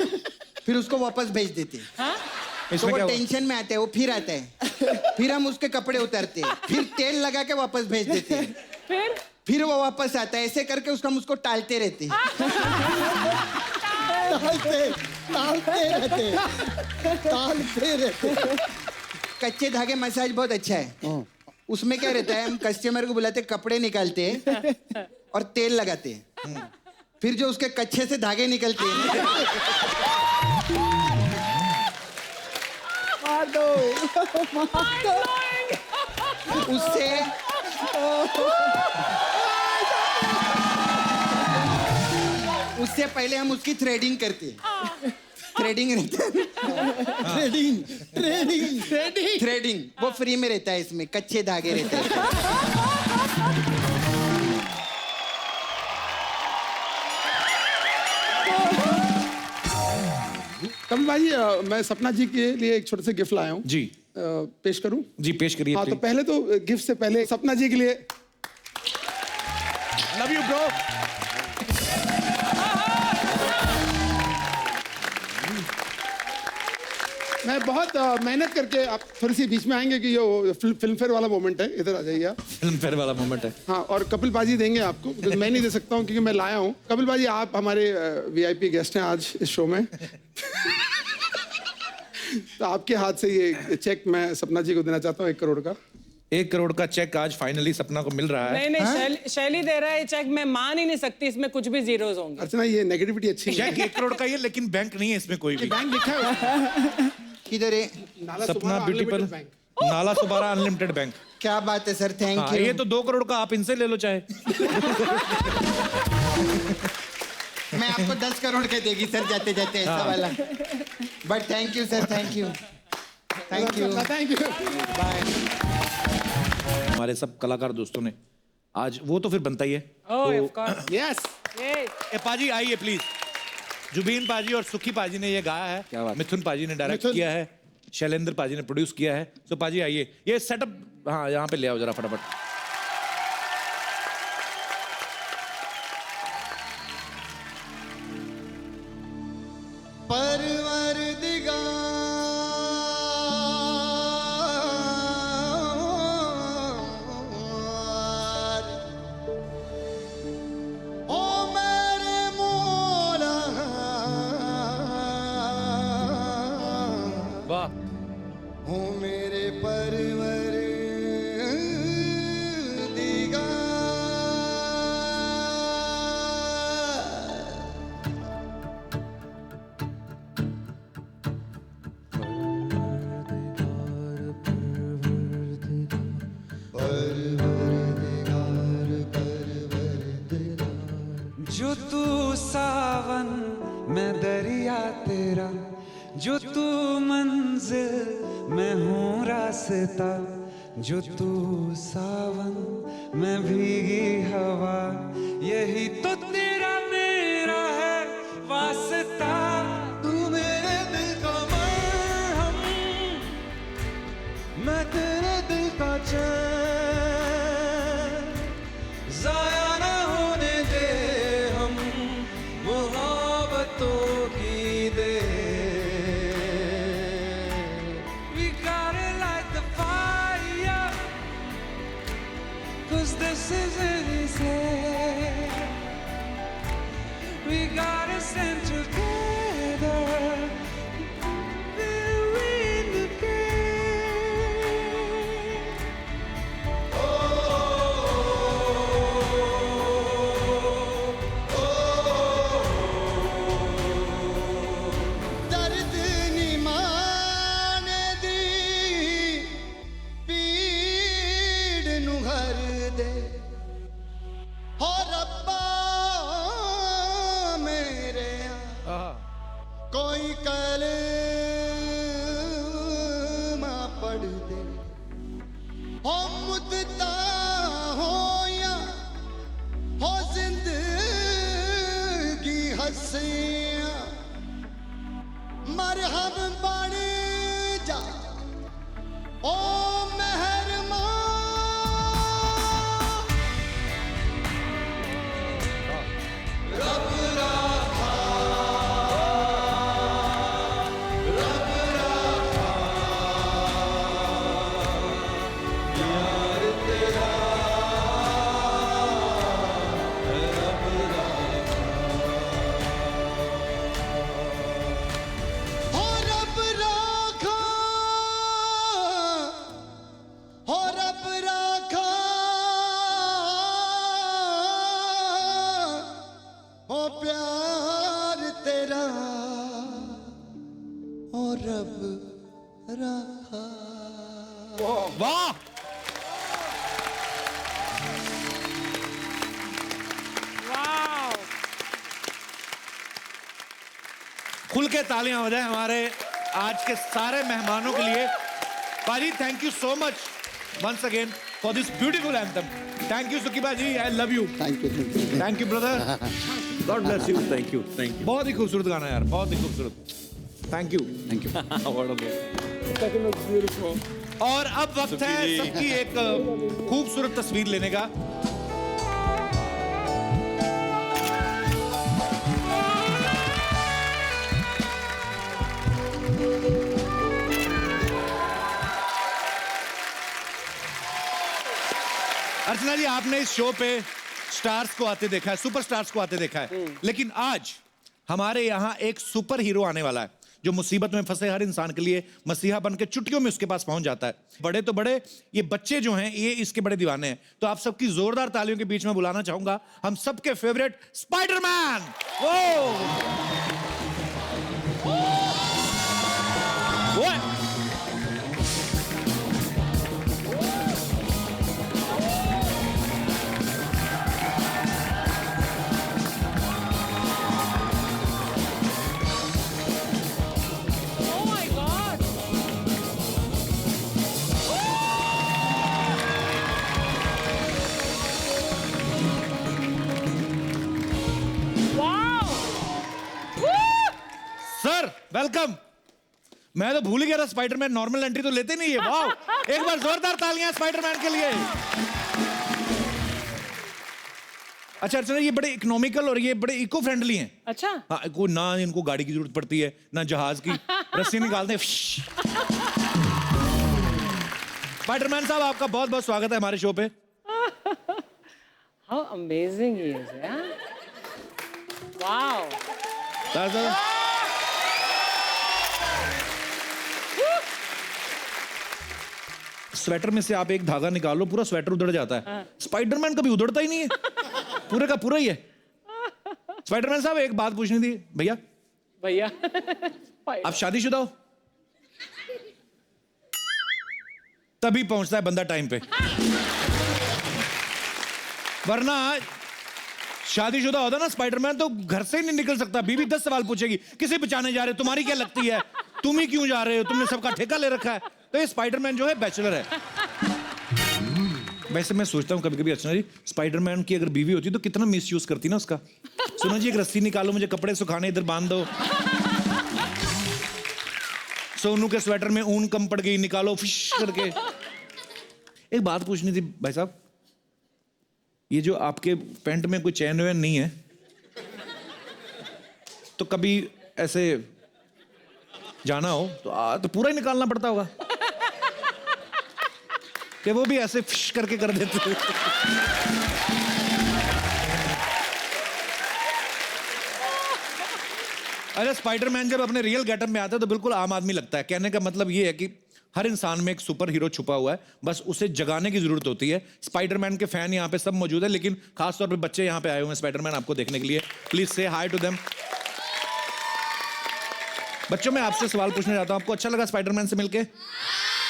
S13: फिर उसको वापस भेज देते हैं। तो
S1: इसमें
S13: वो
S1: क्या
S13: टेंशन में आते हैं, वो फिर आता है, फिर हम उसके कपड़े उतारते हैं, फिर तेल लगा के वापस भेज देते हैं, फिर वो वापस आता है, ऐसे करके उसको हम उसको टालते रहते हैं। टालते रहते। कच्चे धागे मसाज बहुत अच्छा है। उसमें क्या रहता है, हम कस्टमर को बुलाते, कपड़े निकालते हैं और तेल लगाते हैं, फिर जो उसके कच्छे से धागे निकलते हैं उससे पहले हम उसकी थ्रेडिंग करते हैं। थ्रेडिंग रहता है, थ्रेडिंग वो फ्री में रहता है, इसमें कच्चे धागे रहते हैं।
S11: कमल भाई, मैं सपना जी के लिए एक छोटे से गिफ्ट लाया हूँ
S1: जी।
S11: पेश करूँ?
S1: जी पेश करिए।
S11: हाँ, तो पहले तो गिफ्ट से पहले सपना जी के लिए
S1: लव यू ब्रो।
S11: मैं बहुत मेहनत करके, आप थोड़ी सी बीच में आएंगे कि ये फिल्म फेयर वाला मोमेंट है, इधर आ जाइए आप।
S1: फिल्म फेयर वाला मोमेंट है।
S11: हाँ, और कपिल बाजी देंगे आपको, because मैं नहीं दे सकता हूँ क्योंकि मैं लाया हूँ। कपिल बाजी, आप हमारे वीआईपी गेस्ट हैं आज इस शो में। तो आपके हाथ से ये चेक मैं सपना जी को देना चाहता हूँ, 1 करोड़ का।
S1: 1 करोड़ का चेक आज फाइनली सपना को मिल रहा है।
S2: नहीं शैली दे रहा है चेक, मैं मान ही नहीं सकती, इसमें कुछ भी जीरोस होंगे।
S11: अर्चना, ये नेगेटिविटी अच्छी है।
S1: चेक 1 करोड़ का ही है, लेकिन बैंक नहीं है इसमें कोई भी।
S11: बैंक लिखा है
S13: किधर है?
S1: सपना ब्यूटी पर नाला सुबारा अनलिमिटेड बैंक।
S13: क्या बात है सर, थैंक यू।
S1: ये तो 2 करोड़ का, आप इनसे ले लो चाहे।
S13: मैं आपको 10 करोड़ के देगी सर, जाते जाते ऐसा वाला। But thank you sir, thank you, thank you,
S11: thank you,
S13: bye.
S1: हमारे सब कलाकार दोस्तों ने आज, वो तो फिर बनता ही है।
S11: यस,
S1: पाजी आइए प्लीज। जुबीन पाजी और सुखी पाजी ने ये गाया है, मिथुन पाजी ने डायरेक्ट किया है, शैलेंद्र पाजी ने प्रोड्यूस किया है। तो पाजी आइए, ये सेटअप हाँ यहाँ पे ले आओ जरा फटाफट।
S8: जो तू सावन मैं दरिया तेरा, जो तू मंजिल मैं हूँ रास्ता, जो तू सावन मैं भीगी हवा, यही तो तेरा मेरा है वास्ता। तू मेरे दिल का मरहम, मैं तेरे दिल का चैन, ज़ाया ना होने दे हम मोहब्बतों की दे। We gotta light the fire, 'cause this isn't easy. We gotta stand together, we'll win the game.
S7: दर्द निमाने दी पीड़ नु हर दे, हो रब्बा मेरे कोई कलमा पढ़ दे, हो मुद्दा हो या हो जिंदगी हंसिया, मरहम बन जा ओ मेहरबान। रब रखा, रब रखा, यार तेरा रखा।
S1: वाह, खुल के तालियां हो जाए हमारे आज के सारे मेहमानों के लिए। पाजी, thank you so much once again for this beautiful anthem. Thank you Sukhi बाजी, I love you. Thank you brother, God bless you. Thank you, thank you. बहुत ही खूबसूरत गाना यार, बहुत ही खूबसूरत। Thank you, thank you. और अब वक्त है सबकी एक खूबसूरत तस्वीर लेने का। अर्चना जी, आपने इस शो पे स्टार्स को आते देखा है, सुपर स्टार्स को आते देखा है, लेकिन आज हमारे यहाँ एक सुपर हीरो आने वाला है जो मुसीबत में फंसे हर इंसान के लिए मसीहा बन के चुटकियों में उसके पास पहुंच जाता है। बड़े तो बड़े, ये बच्चे जो हैं ये इसके बड़े दीवाने हैं। तो आप सबकी जोरदार तालियों के बीच में बुलाना चाहूंगा हम सबके फेवरेट स्पाइडरमैन। Sir welcome. मैं तो भूल ही गया था स्पाइडरमैन नॉर्मल एंट्री तो लेते नहीं है। वाह, एक बार जोरदार तालियां स्पाइडरमैन के लिए। अच्छा अर्चना, ये बड़े इकोनॉमिकल और ये बड़े इको फ्रेंडली हैं।
S2: अच्छा,
S1: हाँ, को ना इनको गाड़ी की जरूरत पड़ती है ना जहाज की, रस्सी निकालते हैं। स्पाइडरमैन साहब, आपका बहुत बहुत स्वागत है हमारे शो पे।
S2: हाउ अमेजिंग ही इज, यार। वाओ।
S1: स्वेटर में से आप एक धागा निकालो, पूरा स्वेटर उधड़ जाता है। स्पाइडरमैन कभी उधड़ता ही नहीं है, पूरे का पूरा ही है। स्पाइडरमैन साहब, एक बात पूछनी थी। भैया
S2: भैया
S1: आप शादीशुदा हो? तभी पहुंचता है बंदा टाइम पे, वरना शादीशुदा होता ना स्पाइडरमैन तो घर से ही नहीं निकल सकता। बीवी 10 सवाल पूछेगी, किसे बचाने जा रहे हो, तुम्हारी क्या लगती है, तुम ही क्यों जा रहे हो, तुमने सबका ठेका ले रखा है। तो ये स्पाइडरमैन जो है बैचलर है। वैसे मैं सोचता हूँ कभी कभी अर्चना जी, स्पाइडरमैन की अगर बीवी होती तो कितना मिसयूज करती ना उसका। सुनो जी, एक रस्सी निकालो, मुझे कपड़े सुखाने इधर बांध दो। सोनू के स्वेटर में ऊन कम पड़ गई, निकालो फिश करके। एक बात पूछनी थी भाई साहब, ये जो आपके पैंट में कोई चैन वैन नहीं है, तो कभी ऐसे जाना हो तो पूरा ही निकालना पड़ता होगा कि वो भी ऐसे फिश करके कर देते हैं? अरे स्पाइडरमैन जब अपने रियल गेटअप में आता है तो बिल्कुल आम आदमी लगता है। कहने का मतलब ये है कि हर इंसान में एक सुपर हीरो छुपा हुआ है, बस उसे जगाने की जरूरत होती है। स्पाइडरमैन के फैन यहाँ पे सब मौजूद है, लेकिन खासतौर पे बच्चे यहाँ पे आए हुए हैं स्पाइडरमैन आपको देखने के लिए। प्लीज से हाय टू देम। बच्चों, मैं आपसे सवाल पूछना चाहता हूँ, आपको अच्छा लगा स्पाइडरमैन से मिलके?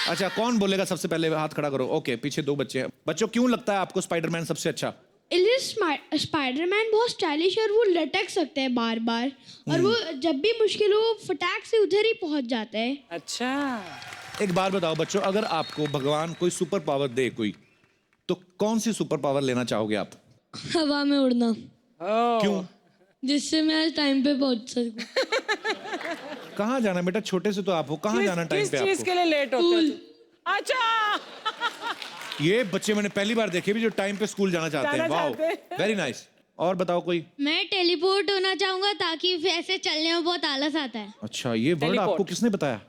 S1: अच्छा, कौन बोलेगा सबसे पहले? हाथ खड़ा करो। ओके, पीछे 2 बच्चे हैं। बच्चों, क्यों लगता है आपको स्पाइडरमैन सबसे अच्छा?
S14: स्पाइडरमैन बहुत स्टाइलिश और वो लटक सकते हैं बार बार, और वो जब भी मुश्किल हो फटाक से उधर ही पहुंच जाते हैं।
S2: अच्छा,
S1: एक बात बताओ बच्चों, अगर आपको भगवान कोई सुपर पावर दे कोई, तो कौन सी सुपर पावर लेना चाहोगे आप?
S14: हवा में उड़ना।
S1: क्यों?
S14: जिससे मैं टाइम पे पहुंच सकूं।
S1: कहाँ जाना बेटा? छोटे से तो आप हो, कहाँ जाना टाइम पे आपको?
S2: किस चीज के लिए लेट होते हो? अच्छा,
S1: ये बच्चे मैंने पहली बार देखे भी जो टाइम पे स्कूल जाना चाहते हैं। Wow, very nice. और बताओ कोई?
S14: मैं टेलीपोर्ट होना चाहूंगा ताकि फिर ऐसे चलने में बहुत आलस आता है।
S1: अच्छा, ये वर्ड आपको किसने बताया?